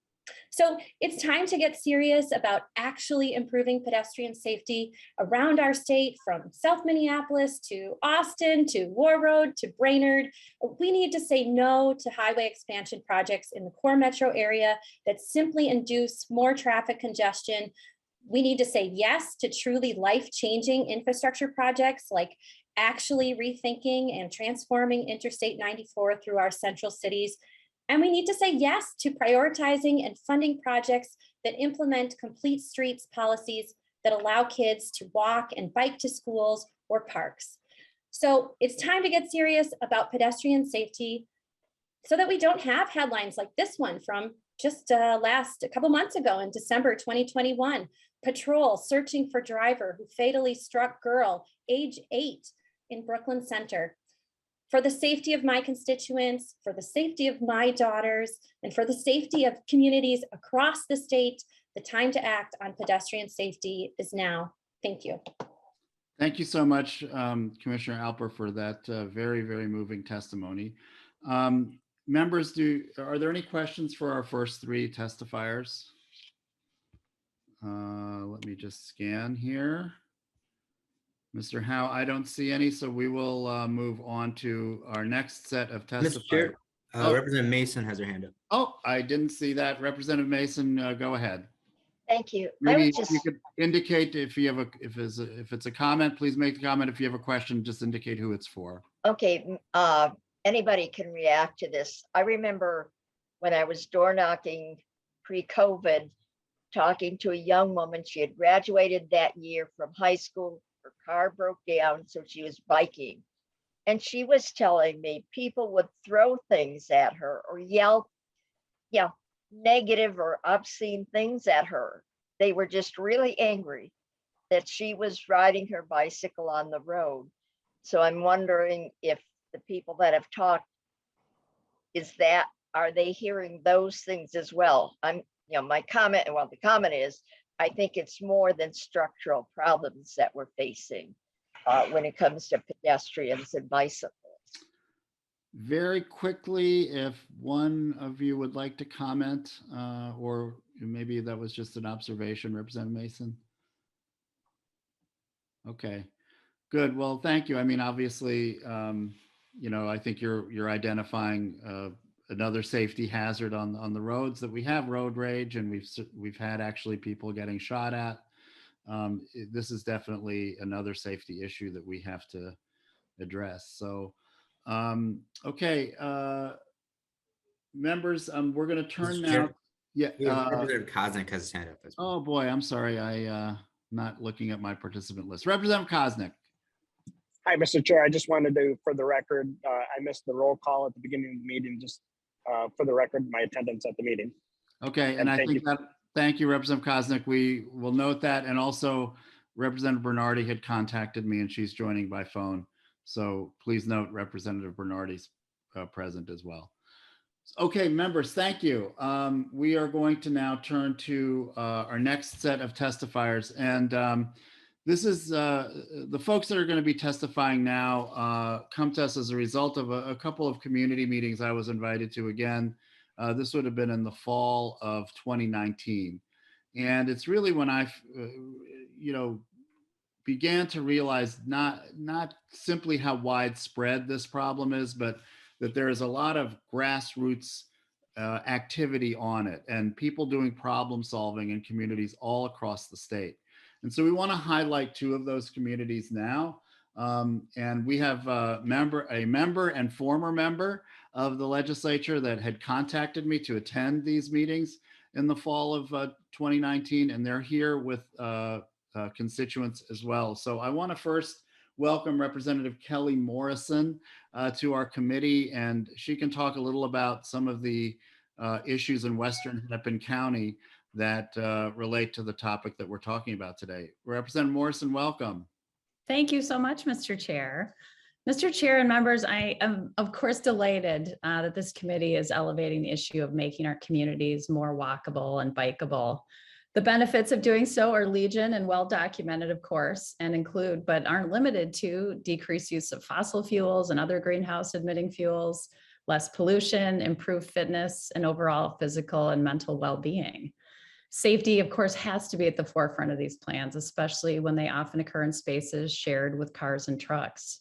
So it's time to get serious about actually improving pedestrian safety around our state, from South Minneapolis to Austin to War Road to Brainerd. We need to say no to highway expansion projects in the core metro area that simply induce more traffic congestion. We need to say yes to truly life-changing infrastructure projects like actually rethinking and transforming Interstate 94 through our central cities. And we need to say yes to prioritizing and funding projects that implement complete streets policies that allow kids to walk and bike to schools or parks. So it's time to get serious about pedestrian safety so that we don't have headlines like this one from just a couple months ago in December 2021. Patrol searching for driver who fatally struck girl, age 8, in Brooklyn Center. For the safety of my constituents, for the safety of my daughters, and for the safety of communities across the state, the time to act on pedestrian safety is now. Thank you. Thank you so much, Commissioner Alper, for that very, very moving testimony. Members, are there any questions for our first 3 testifiers? Let me just scan here. Mr. Howe, I don't see any, so we will move on to our next set of Mr. testifiers. Chair, Representative Mason has her hand up. Oh, I didn't see that. Representative Mason, go ahead. Thank you. Maybe you could indicate if you have if it's a comment, please make a comment. If you have a question, just indicate who it's for. Okay, anybody can react to this. I remember when I was door knocking pre-COVID, talking to a young woman. She had graduated that year from high school. Her car broke down, so she was biking. And she was telling me people would throw things at her or yell, negative or obscene things at her. They were just really angry that she was riding her bicycle on the road. So I'm wondering if the people that have talked, are they hearing those things as well? My comment, the comment is, I think it's more than structural problems that we're facing when it comes to pedestrians and bicycles. Very quickly, if one of you would like to comment, or maybe that was just an observation, Representative Mason. Okay, good. Well, thank you. I mean, obviously, I think you're identifying another safety hazard on the roads that we have road rage, and we've had actually people getting shot at. This is definitely another safety issue that we have to address. So, okay, members, we're going to turn now. Yeah. Representative Koznick has his hand up as well. Oh, boy, I'm sorry. Not looking at my participant list. Representative Koznick. Hi, Mr. Chair. I just wanted to, for the record, I missed the roll call at the beginning of the meeting, just for the record, my attendance at the meeting. Okay, and I thank think you. that, thank you, Representative Koznick. We will note that. And also Representative Bernardi had contacted me and she's joining by phone. So please note Representative Bernardi's present as well. Okay, members, thank you. We are going to now turn to our next set of testifiers. And this is the folks that are going to be testifying now come to us as a result of a couple of community meetings I was invited to. Again, this would have been in the fall of 2019. And it's really when I, began to realize not simply how widespread this problem is, but that there is a lot of grassroots activity on it and people doing problem solving in communities all across the state. And so we want to highlight two of those communities now. And we have a member and former member of the legislature that had contacted me to attend these meetings in the fall of 2019, and they're here with constituents as well. So I want to first welcome Representative Kelly Morrison to our committee, and she can talk a little about some of the issues in Western Hennepin County that relate to the topic that we're talking about today. Representative Morrison, welcome. Thank you so much, Mr. Chair. Mr. Chair and members, I am of course delighted that this committee is elevating the issue of making our communities more walkable and bikeable. The benefits of doing so are legion and well documented, of course, and include, but aren't limited to, decreased use of fossil fuels and other greenhouse emitting fuels, less pollution, improved fitness, and overall physical and mental well-being. Safety, of course, has to be at the forefront of these plans, especially when they often occur in spaces shared with cars and trucks.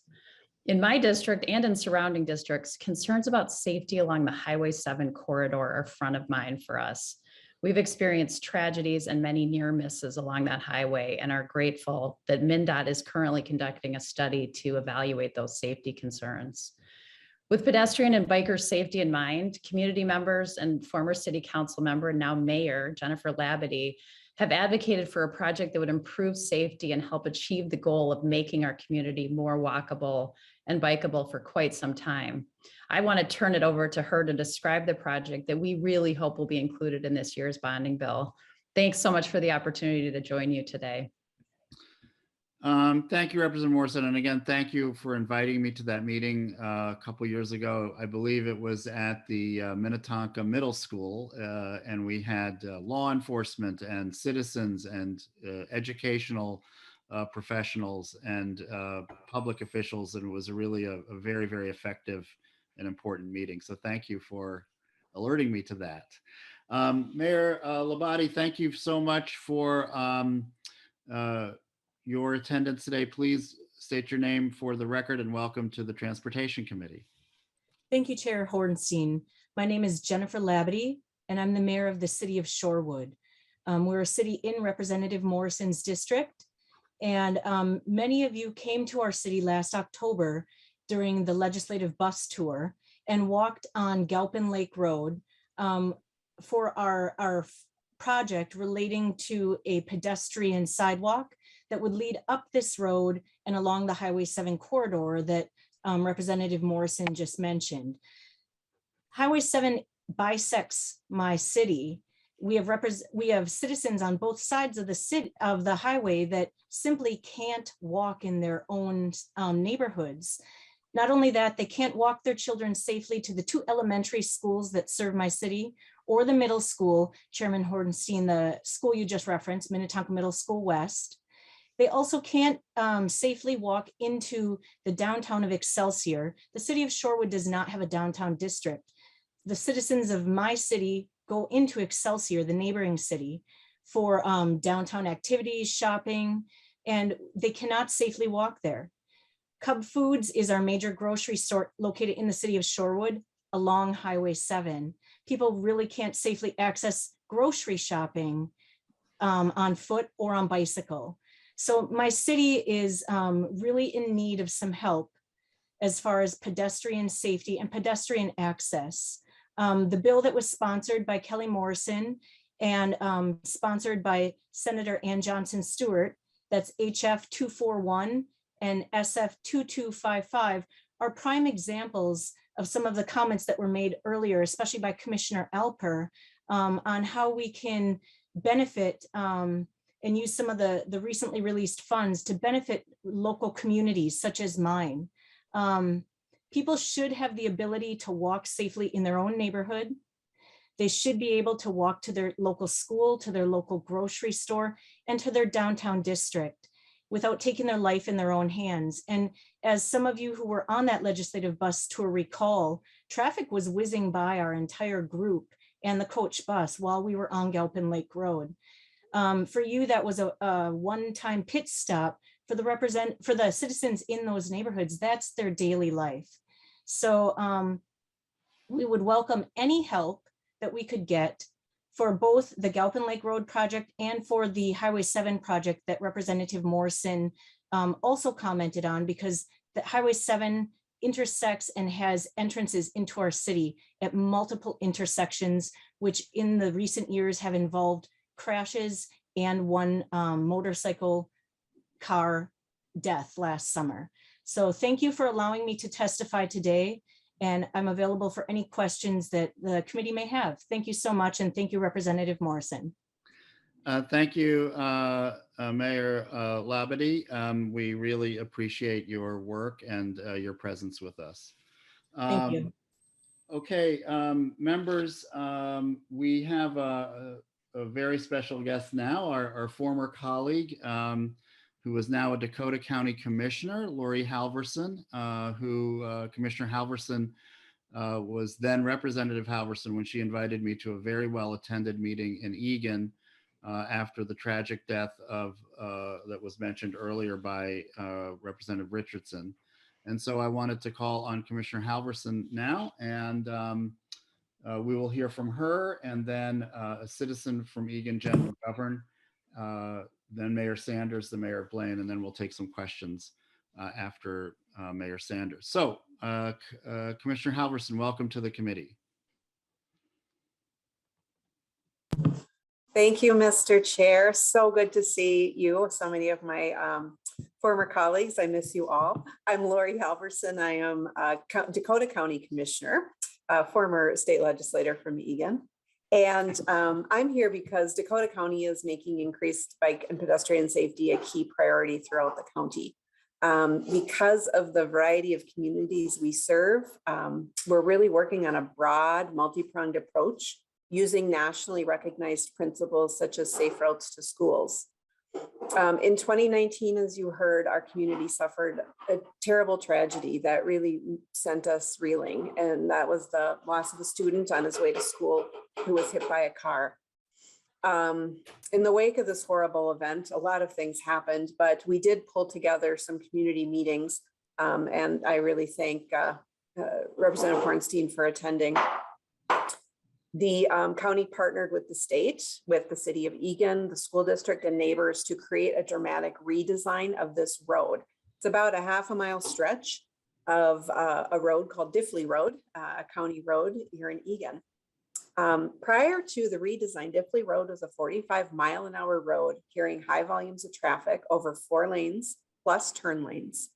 In my district and in surrounding districts, concerns about safety along the Highway 7 corridor are front of mind for us. We've experienced tragedies and many near misses along that highway and are grateful that MnDOT is currently conducting a study to evaluate those safety concerns. With pedestrian and biker safety in mind, community members and former city council member and now mayor Jennifer Labadie have advocated for a project that would improve safety and help achieve the goal of making our community more walkable and bikeable for quite some time. I want to turn it over to her to describe the project that we really hope will be included in this year's bonding bill. Thanks so much for the opportunity to join you today. Thank you, Representative Morrison. And again, thank you for inviting me to that meeting a couple years ago. I believe it was at the Minnetonka Middle School, and we had law enforcement and citizens and educational professionals and public officials, and it was really a very, very effective and important meeting. So thank you for alerting me to that. Mayor Labadie, thank you so much for your attendance today. Please state your name for the record and welcome to the Transportation Committee. Thank you, Chair Hornstein. My name is Jennifer Labadie, and I'm the mayor of the city of Shorewood. We're a city in Representative Morrison's district, and many of you came to our city last October during the legislative bus tour and walked on Galpin Lake Road for our project relating to a pedestrian sidewalk that would lead up this road and along the Highway 7 corridor that Representative Morrison just mentioned. Highway 7 bisects my city. We have citizens on both sides of the highway that simply can't walk in their own neighborhoods. Not only that, they can't walk their children safely to the two elementary schools that serve my city or the middle school, Chairman Hornstein, the school you just referenced, Minnetonka Middle School West. They also can't safely walk into the downtown of Excelsior. The city of Shorewood does not have a downtown district. The citizens of my city go into Excelsior, the neighboring city, for downtown activities, shopping, and they cannot safely walk there. Cub Foods is our major grocery store located in the city of Shorewood along Highway 7. People really can't safely access grocery shopping on foot or on bicycle. So my city is really in need of some help as far as pedestrian safety and pedestrian access. The bill that was sponsored by Kelly Morrison and sponsored by Senator Ann Johnson Stewart, that's HF 241 and SF 2255, are prime examples of some of the comments that were made earlier, especially by Commissioner Alper, on how we can benefit and use some of the recently released funds to benefit local communities such as mine. People should have the ability to walk safely in their own neighborhood. They should be able to walk to their local school, to their local grocery store, and to their downtown district without taking their life in their own hands. And as some of you who were on that legislative bus tour recall, traffic was whizzing by our entire group and the coach bus while we were on Galpin Lake Road. For you, that was a one-time pit stop. For the citizens in those neighborhoods, that's their daily life. So we would welcome any help that we could get for both the Galpin Lake Road project and for the Highway 7 project that Representative Morrison also commented on, because the Highway 7 intersects and has entrances into our city at multiple intersections, which in the recent years have involved crashes and one motorcycle car death last summer. So thank you for allowing me to testify today, and I'm available for any questions that the committee may have. Thank you so much, and thank you, Representative Morrison. Thank you, Mayor Labadie. We really appreciate your work and your presence with us. Thank you. Okay, members, we have a very special guest now, our former colleague, who is now a Dakota County Commissioner, Laurie Halverson, Commissioner Halverson was then Representative Halverson when she invited me to a very well-attended meeting in Eagan after the tragic death of that was mentioned earlier by Representative Richardson. And so I wanted to call on Commissioner Halverson now, and we will hear from her, and then a citizen from Eagan, Jen McGovern, then Mayor Sanders, the Mayor of Blaine, and then we'll take some questions after Mayor Sanders. So Commissioner Halverson, welcome to the committee. Thank you, Mr. Chair. So good to see you, so many of my former colleagues. I miss you all. I'm Laurie Halverson. I am Dakota County Commissioner, former state legislator from Eagan. And I'm here because Dakota County is making increased bike and pedestrian safety a key priority throughout the county. Because of the variety of communities we serve, we're really working on a broad, multi-pronged approach using nationally recognized principles such as safe routes to schools. In 2019, as you heard, our community suffered a terrible tragedy that really sent us reeling, and that was the loss of a student on his way to school who was hit by a car. In the wake of this horrible event, a lot of things happened, but we did pull together some community meetings, and I really thank Representative Hornstein for attending. The county partnered with the state, with the city of Eagan, the school district, and neighbors to create a dramatic redesign of this road. It's about a half-a-mile stretch of a road called Diffley Road, a county road here in Eagan. Prior to the redesign, Diffley Road was a 45-mile-an-hour road carrying high volumes of traffic over 4 lanes plus turn lanes.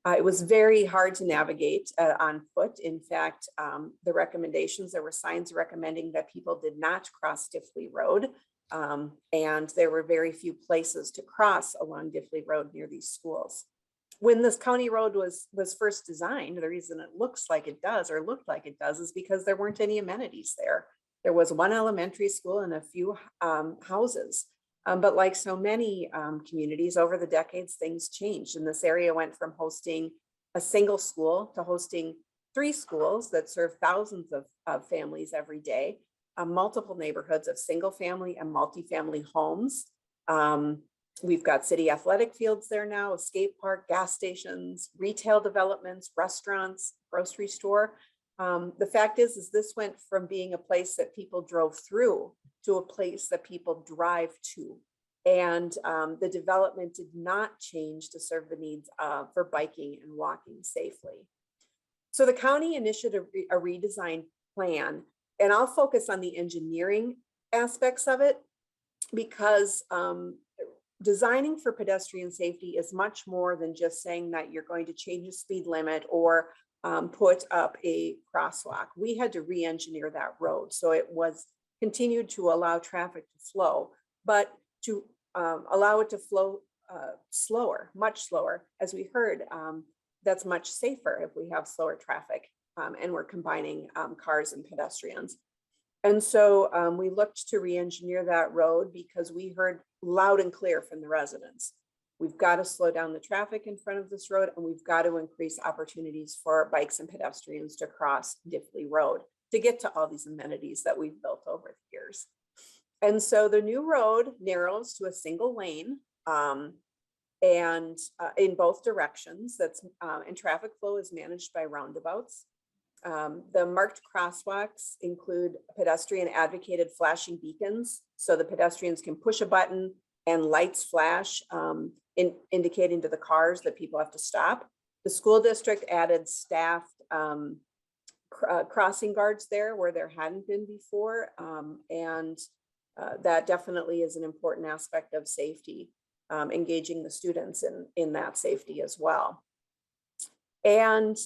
It was very hard to navigate on foot. In fact, the recommendations, there were signs recommending that people did not cross Diffley Road, and there were very few places to cross along Diffley Road near these schools. When this county road was first designed, the reason it looks like it does, or looked like it does, is because there weren't any amenities there. There was one elementary school and a few houses. But like so many communities over the decades, things changed, and this area went from hosting a single school to hosting 3 schools that serve thousands of families every day, multiple neighborhoods of single family and multifamily homes. We've got city athletic fields there now, a skate park, gas stations, retail developments, restaurants, grocery store. The fact is this went from being a place that people drove through to a place that people drive to. And the development did not change to serve the needs for biking and walking safely. So the county initiated a redesign plan And I'll focus on the engineering aspects of it because designing for pedestrian safety is much more than just saying that you're going to change the speed limit or put up a crosswalk. We had to re-engineer that road so it was continued to allow traffic to flow, but to allow it to flow slower, much slower. As we heard, that's much safer if we have slower traffic and we're combining cars and pedestrians. And so we looked to re-engineer that road because we heard loud and clear from the residents. We've got to slow down the traffic in front of this road, and we've got to increase opportunities for bikes and pedestrians to cross Diffley Road to get to all these amenities that we've built over the years. And so the new road narrows to a single lane and in both directions. And traffic flow is managed by roundabouts. The marked crosswalks include pedestrian advocated flashing beacons, so the pedestrians can push a button and lights flash, indicating to the cars that people have to stop. The school district added staffed crossing guards there where there hadn't been before, and that definitely is an important aspect of safety, engaging the students in that safety as well. And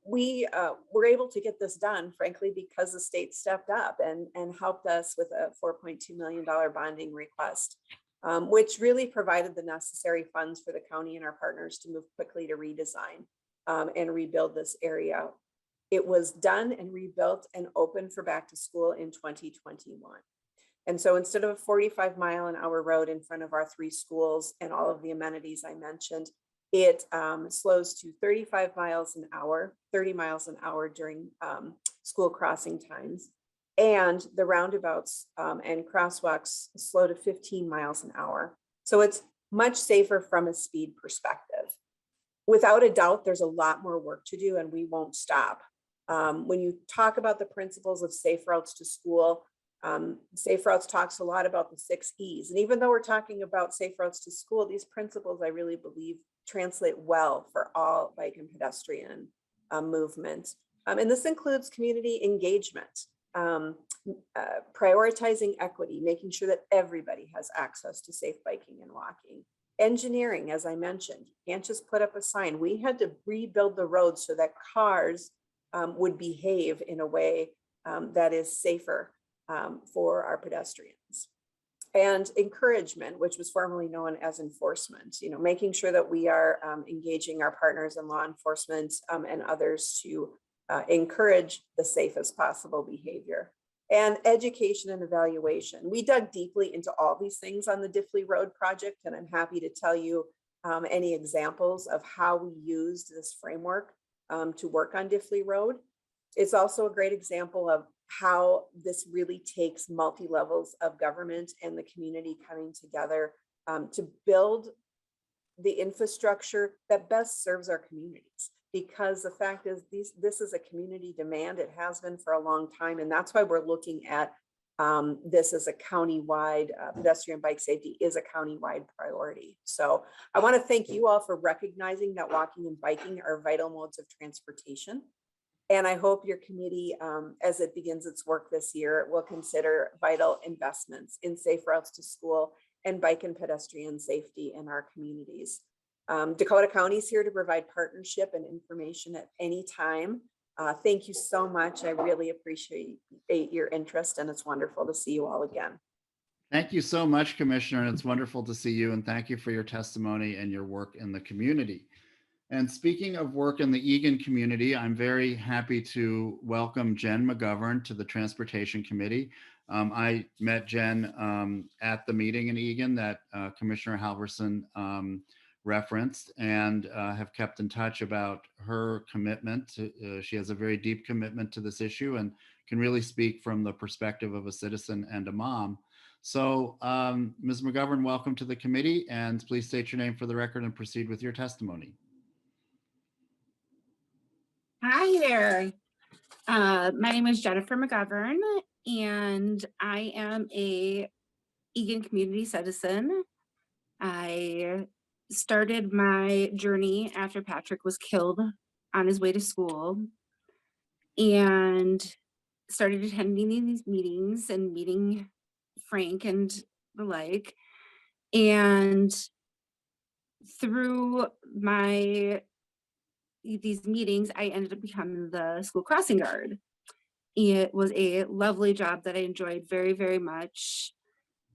we were able to get this done, frankly, because the state stepped up and helped us with a $4.2 million bonding request, which really provided the necessary funds for the county and our partners to move quickly to redesign and rebuild this area. It was done and rebuilt and opened for back to school in 2021. And so instead of a 45-mile-an-hour road in front of our 3 schools and all of the amenities I mentioned, it slows to 35 miles an hour, 30 miles an hour during school crossing times. And the roundabouts and crosswalks slow to 15 miles an hour. So it's much safer from a speed perspective. Without a doubt, there's a lot more work to do and we won't stop. When you talk about the principles of safe routes to school, Safe Routes talks a lot about the 6 E's. And even though we're talking about safe routes to school, these principles I really believe translate well for all bike and pedestrian movement. And this includes community engagement, prioritizing equity, making sure that everybody has access to safe biking and walking. Engineering, as I mentioned, you can't just put up a sign. We had to rebuild the road so that cars would behave in a way that is safer for our pedestrians. And encouragement, which was formerly known as enforcement, making sure that we are engaging our partners in law enforcement and others to encourage the safest possible behavior. And education and evaluation. We dug deeply into all these things on the Diffley Road project, and I'm happy to tell you any examples of how we used this framework to work on Diffley Road. It's also a great example of how this really takes multi-levels of government and the community coming together to build the infrastructure that best serves our communities. Because the fact is, this is a community demand. It has been for a long time. And that's why we're looking at this as a countywide, pedestrian bike safety is a countywide priority. So I want to thank you all for recognizing that walking and biking are vital modes of transportation. And I hope your committee, as it begins its work this year, will consider vital investments in safe routes to school and bike and pedestrian safety in our communities. Dakota County is here to provide partnership and information at any time. Thank you so much. I really appreciate your interest, and it's wonderful to see you all again. Thank you so much, Commissioner, and it's wonderful to see you, and thank you for your testimony and your work in the community. And speaking of work in the Eagan community, I'm very happy to welcome Jen Mcgovern to the Transportation Committee. I met Jen at the meeting in Eagan that Commissioner Halverson referenced, and have kept in touch about her commitment. She has a very deep commitment to this issue and can really speak from the perspective of a citizen and a mom. So Ms. Mcgovern, welcome to the committee, and please state your name for the record and proceed with your testimony. Hi there. My name is Jennifer Mcgovern, and I am a Eagan community citizen. I started my journey after Patrick was killed on his way to school. And started attending these meetings and meeting Frank and the like. And through these meetings, I ended up becoming the school crossing guard. It was a lovely job that I enjoyed very, very much.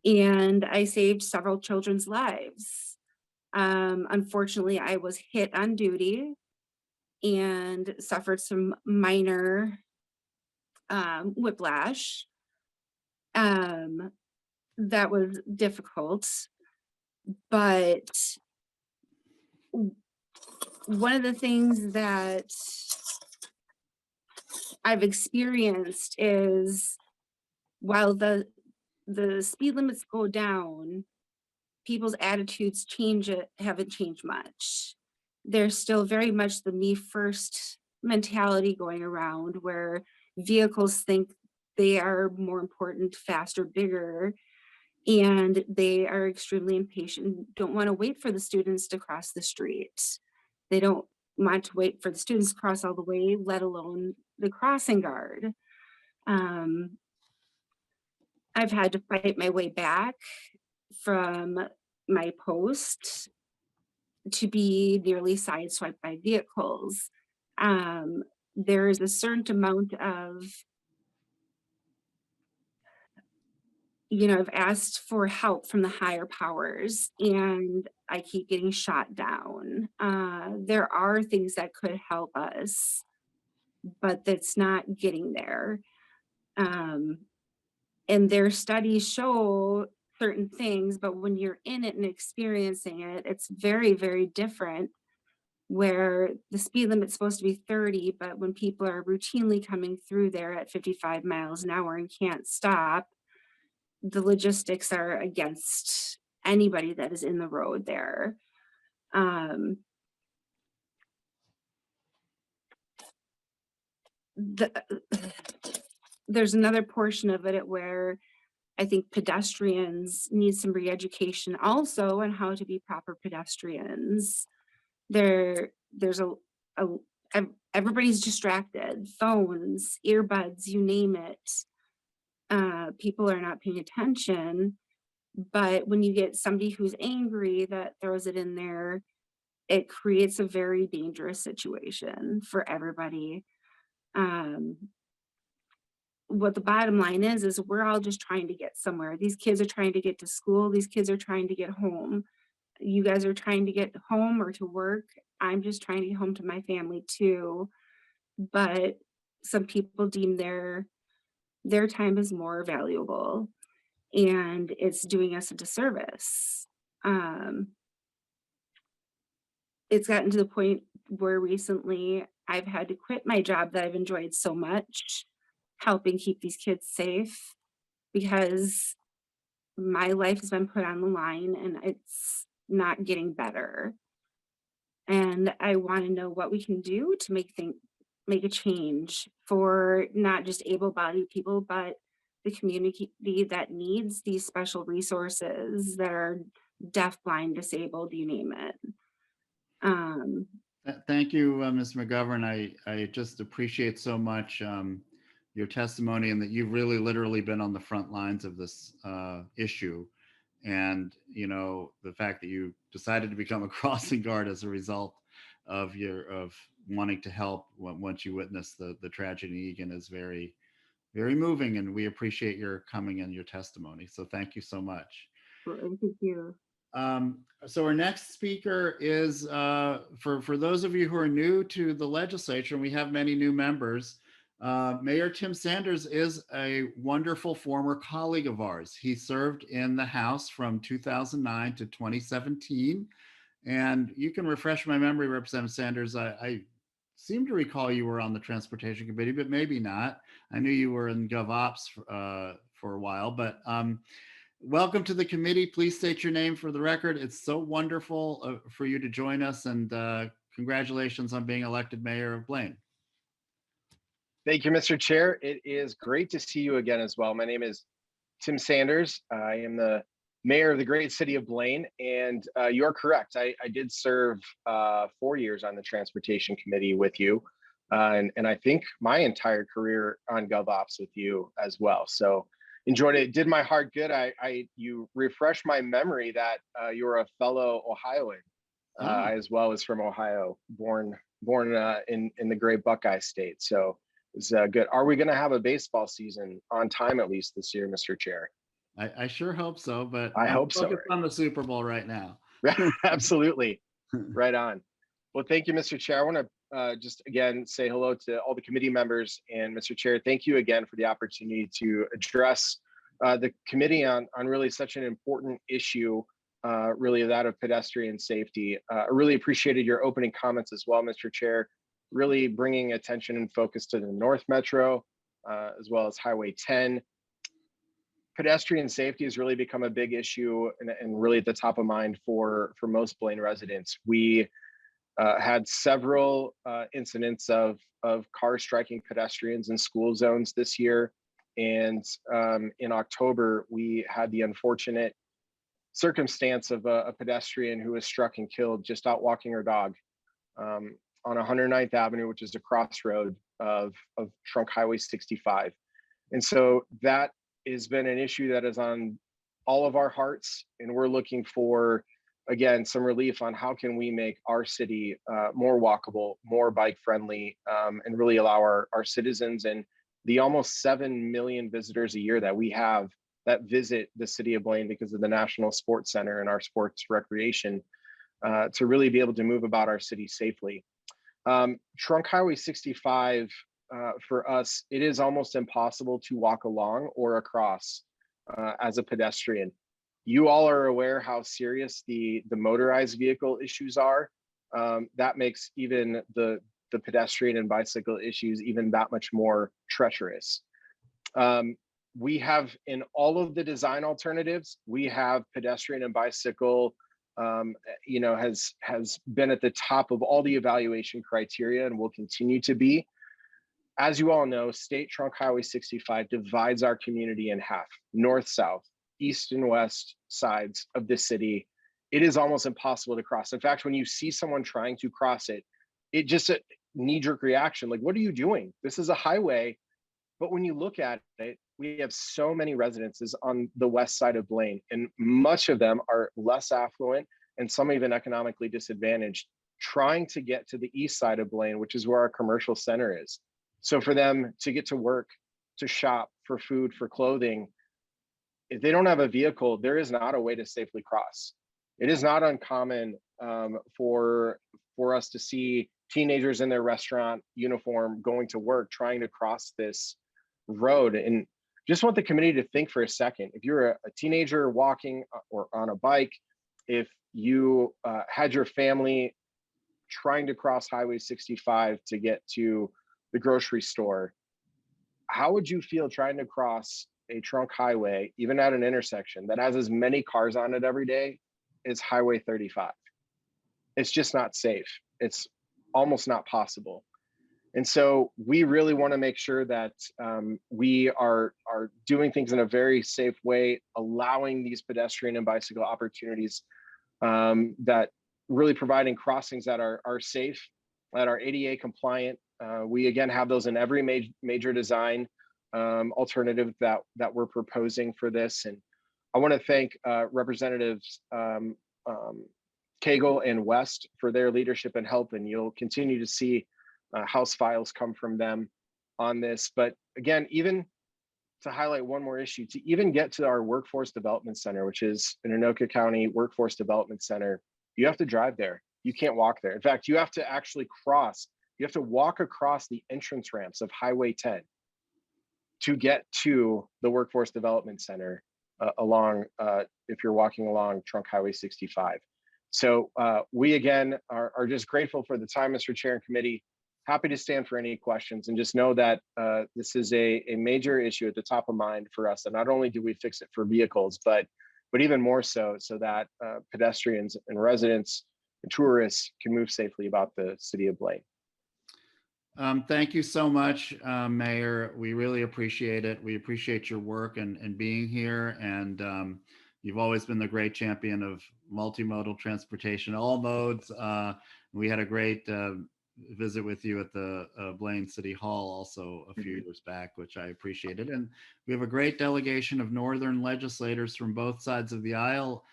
And I saved several children's lives. Unfortunately, I was hit on duty and suffered some minor whiplash. That was difficult, but one of the things that I've experienced is while the speed limits go down, people's attitudes haven't changed much. There's still very much the me first mentality going around where vehicles think they are more important, faster, bigger, and they are extremely impatient, don't want to wait for the students to cross the street. They don't want to wait for the students to cross all the way, let alone the crossing guard. I've had to fight my way back from my post to be nearly sideswiped by vehicles. There is a certain amount of, I've asked for help from the higher powers and I keep getting shot down. There are things that could help us, but that's not getting there. And their studies show certain things, but when you're in it and experiencing it, it's very, very different, where the speed limit's supposed to be 30, but when people are routinely coming through there at 55 miles an hour and can't stop, the logistics are against anybody that is in the road there. There's another portion of it where I think pedestrians need some re-education also on how to be proper pedestrians. There's everybody's distracted, phones, earbuds, you name it. People are not paying attention, but when you get somebody who's angry that throws it in there, it creates a very dangerous situation for everybody. What the bottom line is we're all just trying to get somewhere. These kids are trying to get to school. These kids are trying to get home. You guys are trying to get home or to work. I'm just trying to get home to my family too. But some people deem their time is more valuable, and it's doing us a disservice. It's gotten to the point where recently I've had to quit my job that I've enjoyed so much, helping keep these kids safe, because my life has been put on the line and it's not getting better. And I want to know what we can do to make a change for not just able-bodied people, but the community that needs these special resources, that are deaf, blind, disabled, you name it. Thank you, Ms. Mcgovern. I just appreciate so much your testimony, and that you've really literally been on the front lines of this issue. And, the fact that you decided to become a crossing guard as a result of wanting to help once you witnessed the tragedy in Egan is very, very moving. And we appreciate your coming and your testimony. So thank you so much. Thank you. So our next speaker is, for those of you who are new to the legislature, and we have many new members, Mayor Tim Sanders is a wonderful former colleague of ours. He served in the House from 2009 to 2017. And you can refresh my memory, Representative Sanders. I seem to recall you were on the Transportation Committee, but maybe not. I knew you were in GovOps for a while, but welcome to the committee. Please state your name for the record. It's so wonderful for you to join us, and congratulations on being elected mayor of Blaine. Thank you, Mr. Chair. It is great to see you again as well. My name is Tim Sanders. I am the mayor of the great city of Blaine, and you're correct. I did serve 4 years on the Transportation Committee with you. and I think my entire career on GovOps with you as well. So enjoyed it. It did my heart good. You refreshed my memory that you're a fellow Ohioan. I as well was from Ohio, born in the great Buckeye State. So it's good. Are we going to have a baseball season on time at least this year, Mr. Chair? I sure hope so, but I hope so. Focus on the Super Bowl right now. Absolutely. Right on. Well, thank you, Mr. Chair. I want to just again say hello to all the committee members, and Mr. Chair, thank you again for the opportunity to address the committee on really such an important issue, really that of pedestrian safety. I really appreciated your opening comments as well, Mr. Chair, really bringing attention and focus to the North Metro, as well as Highway 10. Pedestrian safety has really become a big issue and really at the top of mind for most Blaine residents. We had several incidents of cars striking pedestrians in school zones this year. And in October, we had the unfortunate circumstance of a pedestrian who was struck and killed just out walking her dog on 109th Avenue, which is a crossroad of Trunk Highway 65. And so that has been an issue that is on all of our hearts, and we're looking for, again, some relief on how can we make our city more walkable, more bike friendly, and really allow our citizens and the almost 7 million visitors a year that we have that visit the city of Blaine because of the National Sports Center and our sports recreation to really be able to move about our city safely. Trunk Highway 65, for us, it is almost impossible to walk along or across as a pedestrian. You all are aware how serious the motorized vehicle issues are. That makes even the pedestrian and bicycle issues even that much more treacherous. We have in all of the design alternatives, we have pedestrian and bicycle, has been at the top of all the evaluation criteria and will continue to be. As you all know, State Trunk Highway 65 divides our community in half, north, south, east and west sides of the city. It is almost impossible to cross. In fact, when you see someone trying to cross it, it just a knee-jerk reaction, like, what are you doing? This is a highway. But when you look at it, we have so many residences on the west side of Blaine, and much of them are less affluent and some even economically disadvantaged, trying to get to the east side of Blaine, which is where our commercial center is. So for them to get to work, to shop, for food, for clothing, if they don't have a vehicle, there is not a way to safely cross. It is not uncommon for us to see teenagers in their restaurant uniform going to work, trying to cross this road. And just want the committee to think for a second. If you're a teenager walking or on a bike, if you had your family trying to cross Highway 65 to get to the grocery store, how would you feel trying to cross a trunk highway, even at an intersection that has as many cars on it every day as Highway 35? It's just not safe. It's almost not possible. And so we really want to make sure that we are doing things in a very safe way, allowing these pedestrian and bicycle opportunities, that really providing crossings that are safe, that are ADA compliant. We again have those in every major design alternative that we're proposing for this. And I want to thank Representatives Cagle and West for their leadership and help, and you'll continue to see House files come from them on this. But again, even to highlight one more issue, to even get to our Workforce Development Center, which is an Anoka County Workforce Development Center, you have to drive there. You can't walk there. In fact, you have to actually you have to walk across the entrance ramps of Highway 10 to get to the Workforce Development Center if you're walking along Trunk Highway 65. So we again are just grateful for the time, Mr. Chair and committee. Happy to stand for any questions, and just know that this is a major issue at the top of mind for us. And not only do we fix it for vehicles, but even more so that pedestrians and residents and tourists can move safely about the city of Blaine. Thank you so much, Mayor. We really appreciate it. We appreciate your work and being here. And you've always been the great champion of multimodal transportation, all modes. We had a great visit with you at the Blaine City Hall also a few years back, which I appreciated. And we have a great delegation of Northern legislators from both sides of the aisle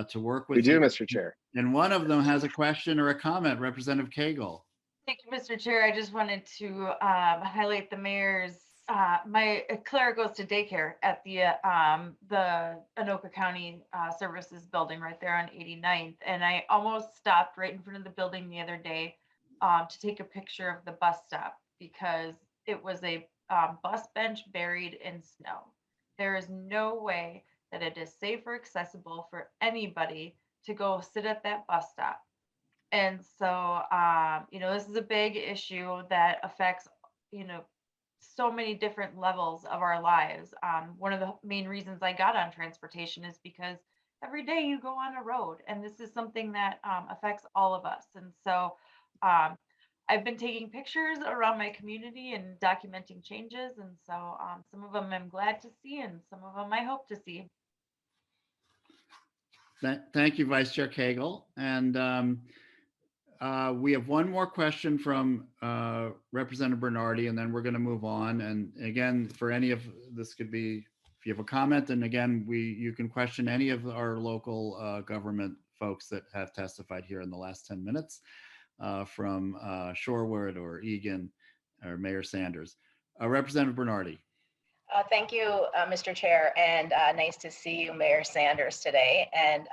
to work with We do, you. Mr. Chair. And one of them has a question or a comment, Representative Cagle. Thank you, Mr. Chair. I just wanted to highlight the mayor's, my Clara goes to daycare at the Anoka County Services Building right there on 89th. And I almost stopped right in front of the building the other day to take a picture of the bus stop because it was a bus bench buried in snow. There is no way that it is safe or accessible for anybody to go sit at that bus stop. And so, this is a big issue that affects, so many different levels of our lives. One of the main reasons I got on transportation is because every day you go on a road, and this is something that affects all of us. And so I've been taking pictures around my community and documenting changes. And so some of them I'm glad to see, and some of them I hope to see. Thank you, Vice Chair Cagle. And we have one more question from Representative Bernardi, and then we're going to move on. And again, for any of this could be, if you have a comment, and again, you can question any of our local government folks that have testified here in the last 10 minutes from Shorewood or Egan or Mayor Sanders. Representative Bernardi. Thank you, Mr. Chair, and nice to see you, Mayor Sanders, today. And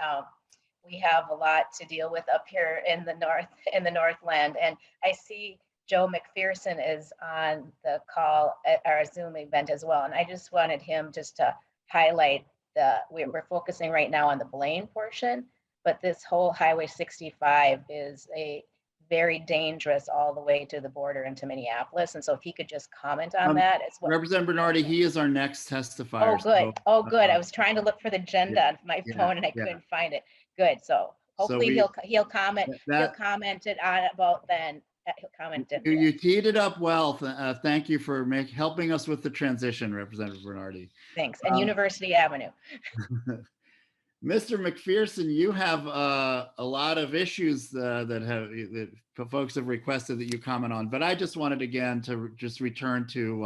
we have a lot to deal with up here in the Northland. And I see Joe McPherson is on the call at our Zoom event as well. And I just wanted him just to highlight we're focusing right now on the Blaine portion, but this whole Highway 65 is a very dangerous all the way to the border into Minneapolis. And so if he could just comment on that as well. Representative Bernardi, he is our next testifier. Oh, good. Oh, good. I was trying to look for the agenda on my phone and I couldn't find it. Good. So hopefully he'll comment. He'll comment it on about then. He'll comment it. You teed it up well. Thank you for helping us with the transition, Representative Bernardi. Thanks. And University Avenue. Mr. McPherson, you have a lot of issues that folks have requested that you comment on, but I just wanted again to just return to,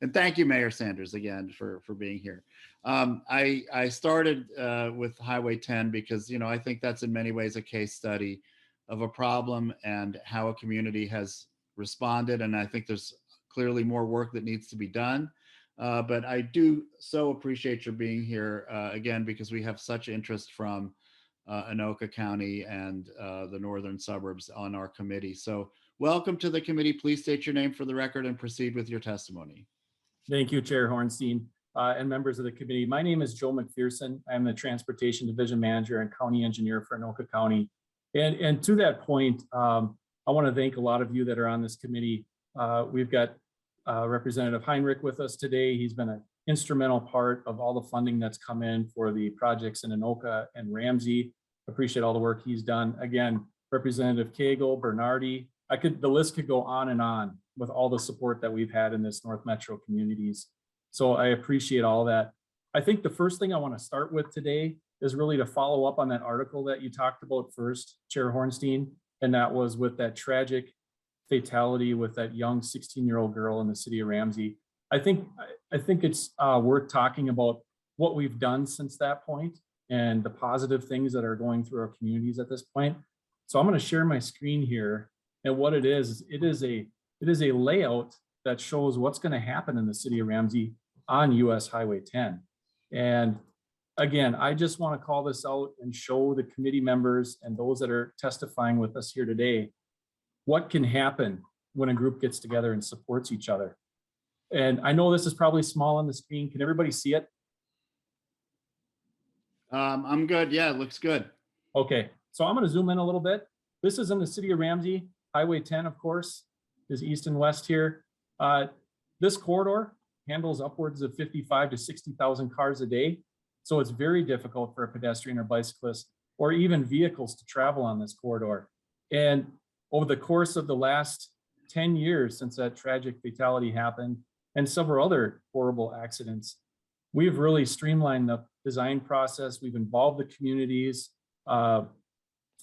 and thank you, Mayor Sanders, again for being here. I started with Highway 10 because, I think that's in many ways a case study of a problem and how a community has responded. And I think there's clearly more work that needs to be done. But I do so appreciate your being here again, because we have such interest from Anoka County and the northern suburbs on our committee. So welcome to the committee. Please state your name for the record and proceed with your testimony. Thank you, Chair Hornstein and members of the committee. My name is Joe McPherson. I'm the Transportation Division Manager and County Engineer for Anoka County. And to that point, I want to thank a lot of you that are on this committee. We've got Representative Heinrich with us today. He's been an instrumental part of all the funding that's come in for the projects in Anoka and Ramsey. Appreciate all the work he's done. Again, Representative Cagle, Bernardi, the list could go on with all the support that we've had in this North Metro communities. So I appreciate all that. I think the first thing I want to start with today is really to follow up on that article that you talked about first, Chair Hornstein, and that was with that tragic fatality with that young 16-year-old girl in the city of Ramsey. I think it's worth talking about what we've done since that point and the positive things that are going through our communities at this point. So I'm going to share my screen here, and what it is a layout that shows what's going to happen in the city of Ramsey on US Highway 10. And again, I just want to call this out and show the committee members and those that are testifying with us here today what can happen when a group gets together and supports each other. And I know this is probably small on the screen. Can everybody see it? I'm good. Yeah, it looks good. Okay, so I'm going to zoom in a little bit. This is in the city of Ramsey. Highway 10, of course, is east and west here. This corridor handles upwards of 55 to 60,000 cars a day. So it's very difficult for a pedestrian or bicyclist or even vehicles to travel on this corridor. And over the course of the last 10 years since that tragic fatality happened and several other horrible accidents, we've really streamlined the design process. We've involved the communities.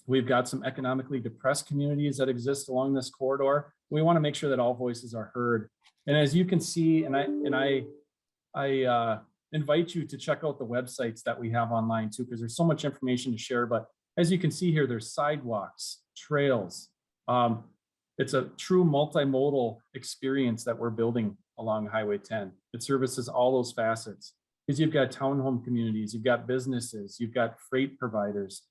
We've got some economically depressed communities that exist along this corridor. We want to make sure that all voices are heard. And as you can see, and I invite you to check out the websites that we have online too, because there's so much information to share. But as you can see here, there's sidewalks, trails. It's a true multimodal experience that we're building along Highway 10. It services all those facets, because you've got townhome communities, you've got businesses, you've got freight providers,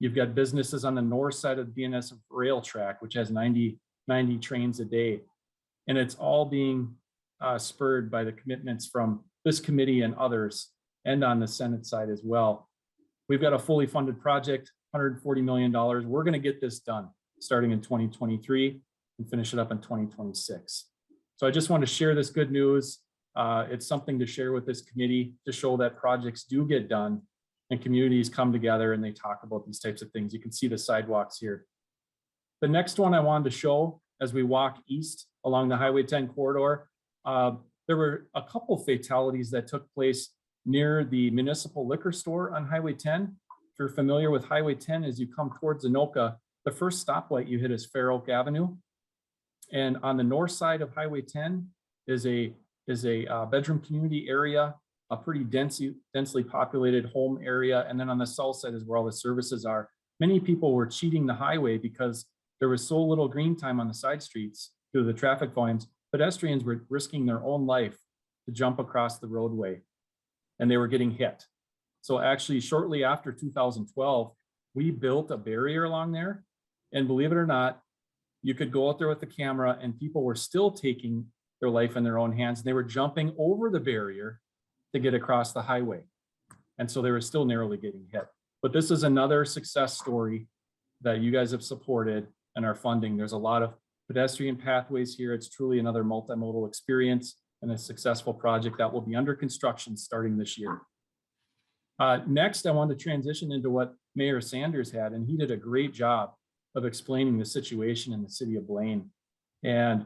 you've got businesses on the north side of the BNSF rail track, which has 90 trains a day. And it's all being spurred by the commitments from this committee and others, and on the Senate side as well. We've got a fully funded project, $140 million. We're going to get this done starting in 2023 and finish it up in 2026. So I just want to share this good news. It's something to share with this committee to show that projects do get done and communities come together and they talk about these types of things. You can see the sidewalks here. The next one I wanted to show as we walk east along the Highway 10 corridor, there were a couple fatalities that took place near the municipal liquor store on Highway 10. If you're familiar with Highway 10, as you come towards Anoka, the first stoplight you hit is Fair Oak Avenue. And on the north side of Highway 10 is a bedroom community area, a pretty densely populated home area. And then on the south side is where all the services are. Many people were cheating the highway because there was so little green time on the side streets due to the traffic volumes. Pedestrians were risking their own life to jump across the roadway, and they were getting hit. So actually, shortly after 2012, we built a barrier along there. And believe it or not, you could go out there with the camera and people were still taking their life in their own hands. They were jumping over the barrier to get across the highway. And so they were still narrowly getting hit. But this is another success story that you guys have supported and are funding. There's a lot of pedestrian pathways here. It's truly another multimodal experience and a successful project that will be under construction starting this year. Next, I wanted to transition into what Mayor Sanders had, and he did a great job of explaining the situation in the city of Blaine. And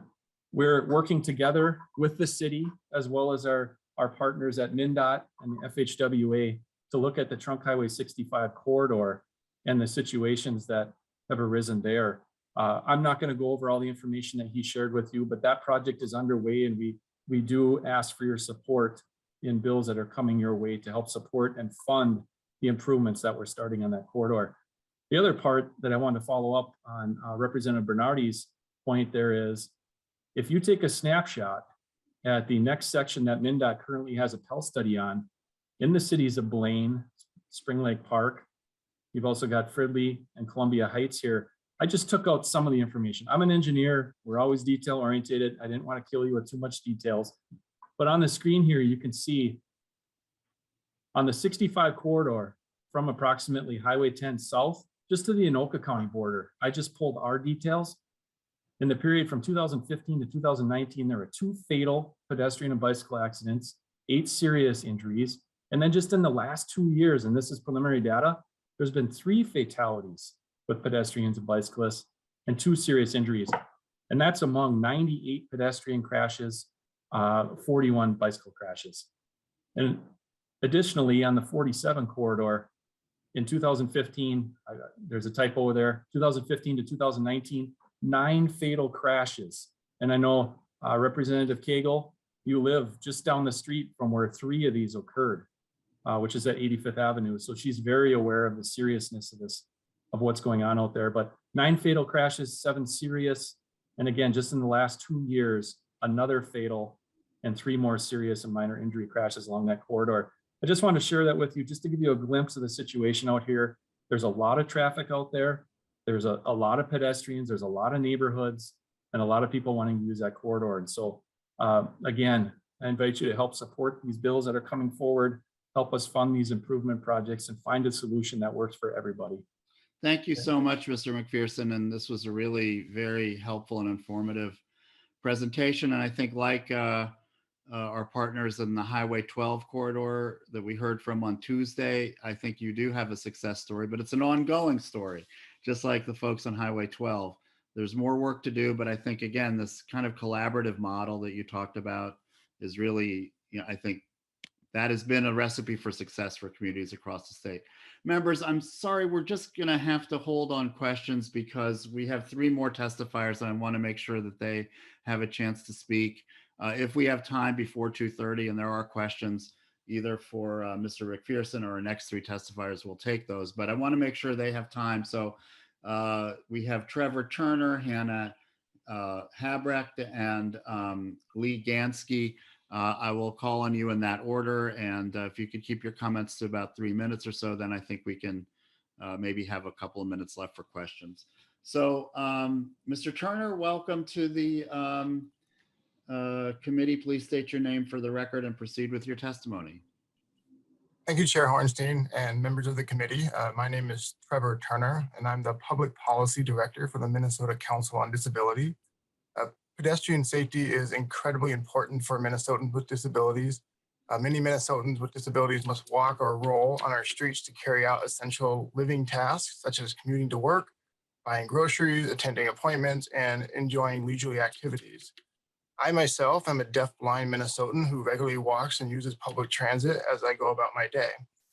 we're working together with the city as well as our partners at MnDOT and the FHWA to look at the Trunk Highway 65 corridor and the situations that have arisen there. I'm not going to go over all the information that he shared with you, but that project is underway, and we do ask for your support in bills that are coming your way to help support and fund the improvements that we're starting on that corridor. The other part that I want to follow up on Representative Bernardi's point there is, if you take a snapshot at the next section that MnDOT currently has a Pell study on, in the cities of Blaine, Spring Lake Park, you've also got Fridley and Columbia Heights here. I just took out some of the information. I'm an engineer. We're always detail oriented. I didn't want to kill you with too much details. But on the screen here, you can see on the 65 corridor from approximately Highway 10 south, just to the Anoka County border, I just pulled our details. In the period from 2015 to 2019, there were 2 fatal pedestrian and bicycle accidents, 8 serious injuries. And then just in the last 2 years, and this is preliminary data, there's been 3 fatalities with pedestrians and bicyclists and 2 serious injuries. And that's among 98 pedestrian crashes, 41 bicycle crashes. And additionally, on the 47 corridor, in 2015, there's a typo there, 2015 to 2019, 9 fatal crashes. And I know Representative Cagle, you live just down the street from where 3 of these occurred, which is at 85th Avenue. So she's very aware of the seriousness of this, of what's going on out there. But 9 fatal crashes, 7 serious. And again, just in the last 2 years, another fatal and 3 more serious and minor injury crashes along that corridor. I just want to share that with you, just to give you a glimpse of the situation out here. There's a lot of traffic out there. There's a lot of pedestrians. There's a lot of neighborhoods and a lot of people wanting to use that corridor. And so again, I invite you to help support these bills that are coming forward, help us fund these improvement projects and find a solution that works for everybody. Thank you so much, Mr. McPherson. And this was a really very helpful and informative presentation. And I think like our partners in the Highway 12 corridor that we heard from on Tuesday, I think you do have a success story, but it's an ongoing story, just like the folks on Highway 12. There's more work to do, but I think, again, this kind of collaborative model that you talked about is really, I think, that has been a recipe for success for communities across the state. Members, I'm sorry, we're just gonna have to hold on questions because we have 3 more testifiers and I wanna make sure that they have a chance to speak. If we have time before 2:30 and there are questions, either for Mr. McPherson or our next 3 testifiers, we'll take those, but I wanna make sure they have time. So we have Trevor Turner, Hannah Habrecht, and Lee Gansky. I will call on you in that order. And if you could keep your comments to about 3 minutes or so, then I think we can maybe have a couple of minutes left for questions. So Mr. Turner, welcome to the committee. Please state your name for the record and proceed with your testimony. Thank you, Chair Hornstein and members of the committee. My name is Trevor Turner, and I'm the Public Policy Director for the Minnesota Council on Disability. Pedestrian safety is incredibly important for Minnesotans with disabilities. Many Minnesotans with disabilities must walk or roll on our streets to carry out essential living tasks, such as commuting to work, buying groceries, attending appointments, and enjoying leisurely activities. I myself am a deaf-blind Minnesotan who regularly walks and uses public transit as I go about my day.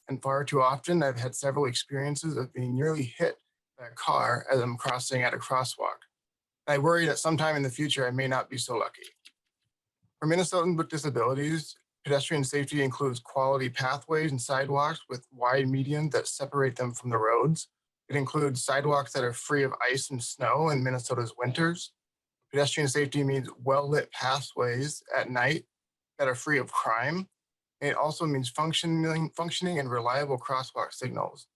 And far too often, I've had several experiences of being nearly hit by a car as I'm crossing at a crosswalk. I worry that sometime in the future, I may not be so lucky. For Minnesotans with disabilities, pedestrian safety includes quality pathways and sidewalks with wide medians that separate them from the roads. It includes sidewalks that are free of ice and snow in Minnesota's winters. Pedestrian safety means well-lit pathways at night that are free of crime. And it also means functioning and reliable crosswalk signals.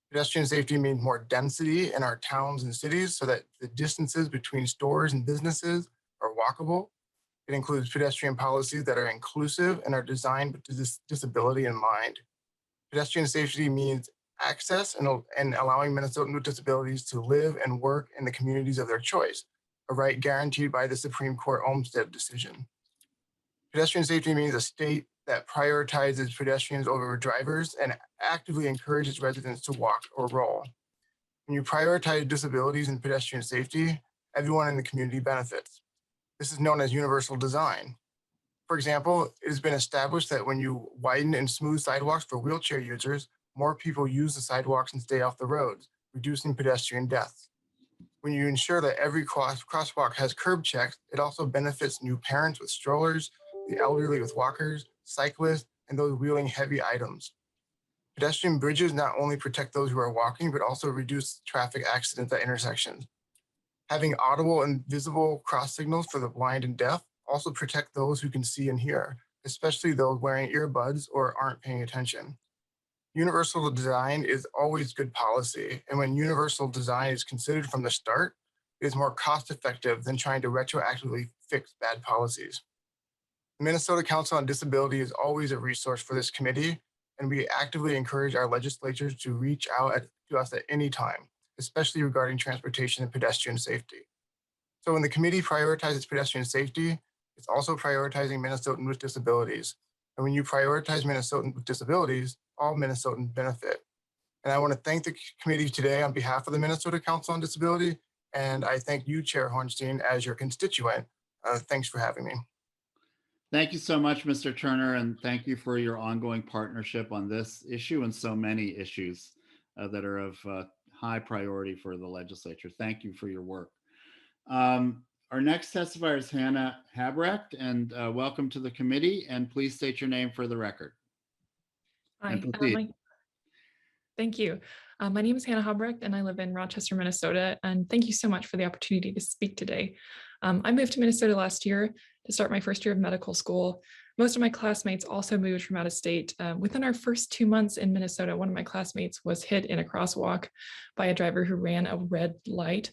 Pedestrian safety means more density in our towns and cities so that the distances between stores and businesses are walkable. It includes pedestrian policies that are inclusive and are designed with disability in mind. Pedestrian safety means access and allowing Minnesotans with disabilities to live and work in the communities of their choice, a right guaranteed by the Supreme Court Olmstead decision. Pedestrian safety means a state that prioritizes pedestrians over drivers and actively encourages residents to walk or roll. When you prioritize disabilities and pedestrian safety, everyone in the community benefits. This is known as universal design. For example, it has been established that when you widen and smooth sidewalks for wheelchair users, more people use the sidewalks and stay off the roads, reducing pedestrian deaths. When you ensure that every crosswalk has curb checks, it also benefits new parents with strollers, the elderly with walkers, cyclists, and those wheeling heavy items. Pedestrian bridges not only protect those who are walking, but also reduce traffic accidents at intersections. Having audible and visible cross signals for the blind and deaf also protect those who can see and hear, especially those wearing earbuds or aren't paying attention. Universal design is always good policy, and when universal design is considered from the start, it is more cost-effective than trying to retroactively fix bad policies. The Minnesota Council on Disability is always a resource for this committee, and we actively encourage our legislators to reach out to us at any time, especially regarding transportation and pedestrian safety. So when the committee prioritizes pedestrian safety, it's also prioritizing Minnesotans with disabilities. And when you prioritize Minnesotans with disabilities, all Minnesotans benefit. And I want to thank the committee today on behalf of the Minnesota Council on Disability, and I thank you, Chair Hornstein, as your constituent. Thanks for having me. Thank you so much, Mr. Turner, and thank you for your ongoing partnership on this issue and so many issues that are of high priority for the legislature. Thank you for your work. Our next testifier is Hannah Habrecht, and welcome to the committee, and please state your name for the record. Hi, thank you. My name is Hannah Habrecht, and I live in Rochester, Minnesota, and thank you so much for the opportunity to speak today. I moved to Minnesota last year to start my first year of medical school. Most of my classmates also moved from out of state. Within our first 2 months in Minnesota, one of my classmates was hit in a crosswalk by a driver who ran a red light.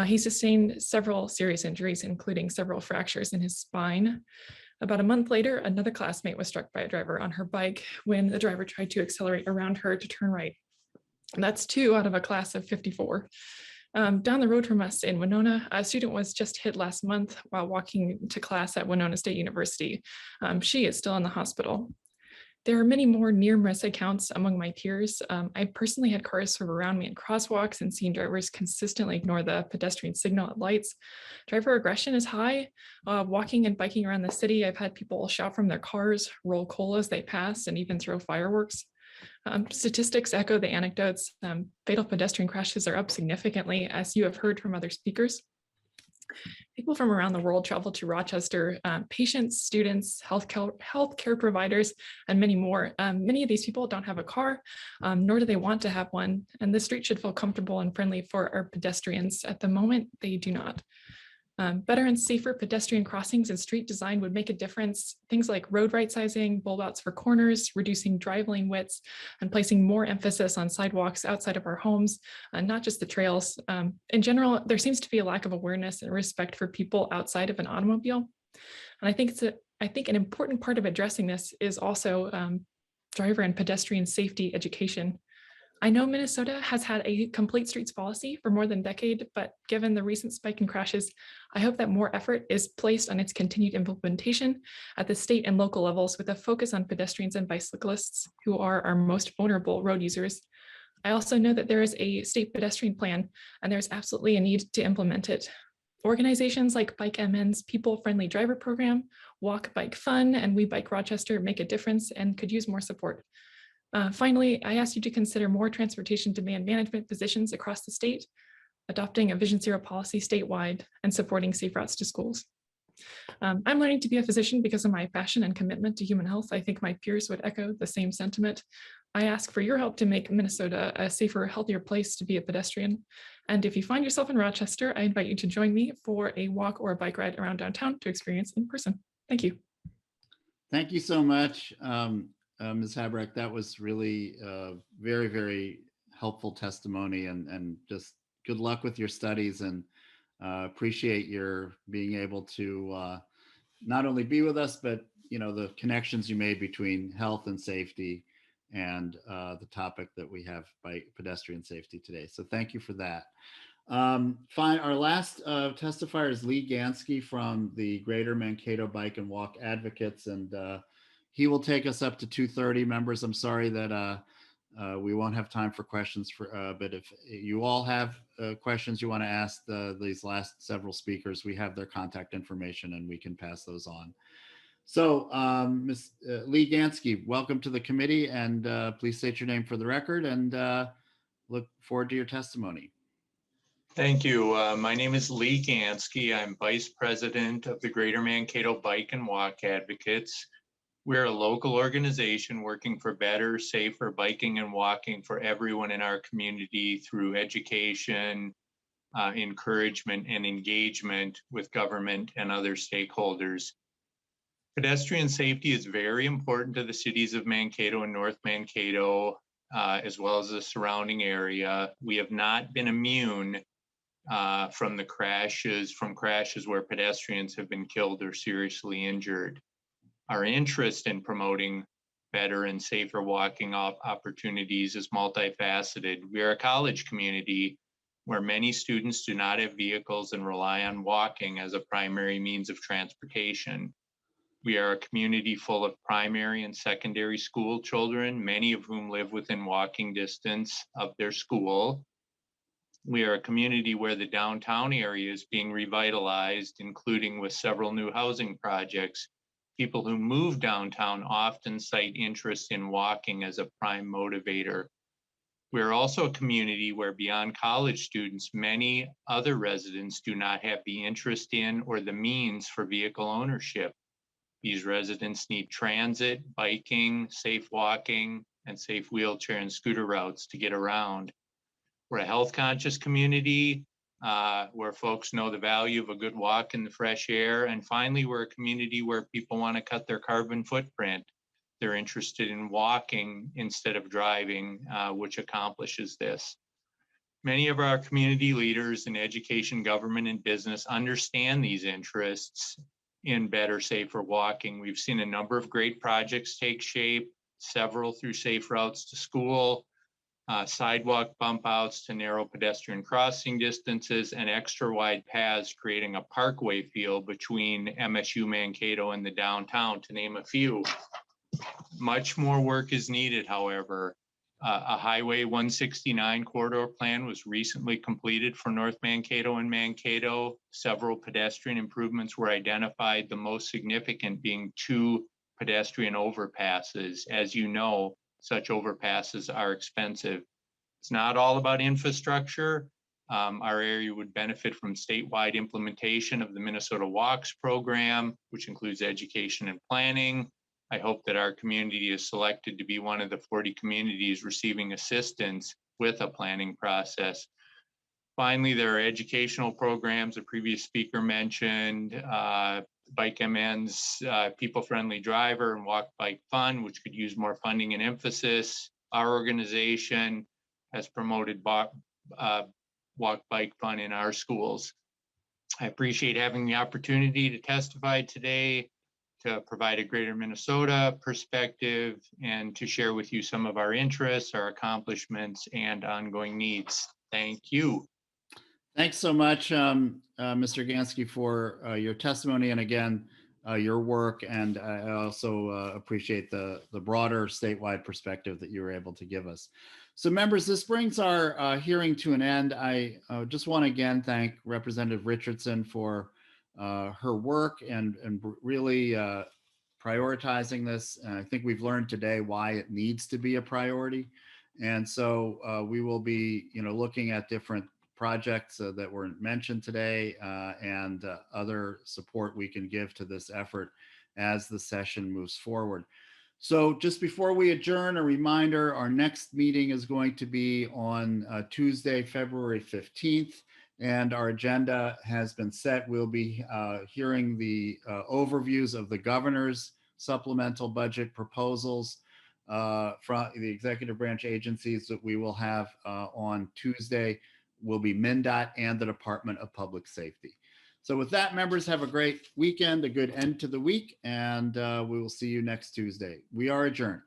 He sustained several serious injuries, including several fractures in his spine. About a month later, another classmate was struck by a driver on her bike when the driver tried to accelerate around her to turn right. And that's 2 out of a class of 54. Down the road from us in Winona, a student was just hit last month while walking to class at Winona State University. She is still in the hospital. There are many more near miss accounts among my peers. I personally had cars swerve around me in crosswalks and seen drivers consistently ignore the pedestrian signal at lights. Driver aggression is high. Walking and biking around the city, I've had people shout from their cars, roll cola as they pass, and even throw fireworks. Statistics echo the anecdotes. Fatal pedestrian crashes are up significantly, as you have heard from other speakers. People from around the world travel to Rochester, patients, students, healthcare providers, and many more. Many of these people don't have a car, nor do they want to have one, and the street should feel comfortable and friendly for our pedestrians. At the moment, they do not. Better and safer pedestrian crossings and street design would make a difference. Things like road right sizing, bulb outs for corners, reducing drive lane widths, and placing more emphasis on sidewalks outside of our homes, not just the trails. In general, there seems to be a lack of awareness and respect for people outside of an automobile. And I think an important part of addressing this is also driver and pedestrian safety education. I know Minnesota has had a complete streets policy for more than a decade, but given the recent spike in crashes, I hope that more effort is placed on its continued implementation at the state and local levels with a focus on pedestrians and bicyclists, who are our most vulnerable road users. I also know that there is a state pedestrian plan, and there's absolutely a need to implement it. Organizations like Bike MN's People-Friendly Driver Program, Walk Bike Fun, and We Bike Rochester make a difference and could use more support. Finally, I ask you to consider more transportation demand management positions across the state, adopting a Vision Zero policy statewide, and supporting safe routes to schools. I'm learning to be a physician because of my passion and commitment to human health. I think my peers would echo the same sentiment. I ask for your help to make Minnesota a safer, healthier place to be a pedestrian. And if you find yourself in Rochester, I invite you to join me for a walk or a bike ride around downtown to experience in person. Thank you. Thank you so much, Ms. Habrecht. That was really very, very helpful testimony, and just good luck with your studies, and appreciate your being able to not only be with us, but the connections you made between health and safety and the topic that we have by pedestrian safety today. So thank you for that. Fine. Our last testifier is Lee Gansky from the Greater Mankato Bike and Walk Advocates, and he will take us up to 2:30. Members, I'm sorry that we won't have time for questions, but if you all have questions you want to ask these last several speakers, we have their contact information and we can pass those on. So Ms. Lee Gansky, welcome to the committee, and please state your name for the record, and look forward to your testimony. Thank you. My name is Lee Gansky. I'm Vice President of the Greater Mankato Bike and Walk Advocates. We're a local organization working for better, safer biking and walking for everyone in our community through education, encouragement, and engagement with government and other stakeholders. Pedestrian safety is very important to the cities of Mankato and North Mankato, as well as the surrounding area. We have not been immune from crashes where pedestrians have been killed or seriously injured. Our interest in promoting better and safer walking opportunities is multifaceted. We are a college community where many students do not have vehicles and rely on walking as a primary means of transportation. We are a community full of primary and secondary school children, many of whom live within walking distance of their school. We are a community where the downtown area is being revitalized, including with several new housing projects. People who move downtown often cite interest in walking as a prime motivator. We're also a community where beyond college students, many other residents do not have the interest in or the means for vehicle ownership. These residents need transit, biking, safe walking, and safe wheelchair and scooter routes to get around. We're a health conscious community where folks know the value of a good walk in the fresh air. And finally, we're a community where people want to cut their carbon footprint. They're interested in walking instead of driving, which accomplishes this. Many of our community leaders in education, government, and business understand these interests in better, safer walking. We've seen a number of great projects take shape, several through Safe Routes to School, sidewalk bump outs to narrow pedestrian crossing distances, and extra wide paths, creating a parkway feel between MSU Mankato and the downtown, to name a few. Much more work is needed, however. A Highway 169 corridor plan was recently completed for North Mankato and Mankato. Several pedestrian improvements were identified, the most significant being 2 pedestrian overpasses. As you know, such overpasses are expensive. It's not all about infrastructure. Our area would benefit from statewide implementation of the Minnesota Walks program, which includes education and planning. I hope that our community is selected to be one of the 40 communities receiving assistance with a planning process. Finally, there are educational programs the previous speaker mentioned, Bike MN's People-Friendly Driver and Walk Bike Fund, which could use more funding and emphasis. Our organization has promoted Walk Bike Fund in our schools. I appreciate having the opportunity to testify today, to provide a greater Minnesota perspective, and to share with you some of our interests, our accomplishments, and ongoing needs. Thank you. Thanks so much, Mr. Gansky, for your testimony, and again, your work. And I also appreciate the broader statewide perspective that you were able to give us. So members, this brings our hearing to an end. I just want to again thank Representative Richardson for her work and really prioritizing this. And I think we've learned today why it needs to be a priority. And so we will be, looking at different projects that were mentioned today and other support we can give to this effort as the session moves forward. So just before we adjourn, a reminder, our next meeting is going to be on Tuesday, February 15th. And our agenda has been set. We'll be hearing the overviews of the governor's supplemental budget proposals from the executive branch agencies that we will have on Tuesday will be MnDOT and the Department of Public Safety. So with that, members, have a great weekend, a good end to the week, and we will see you next Tuesday. We are adjourned.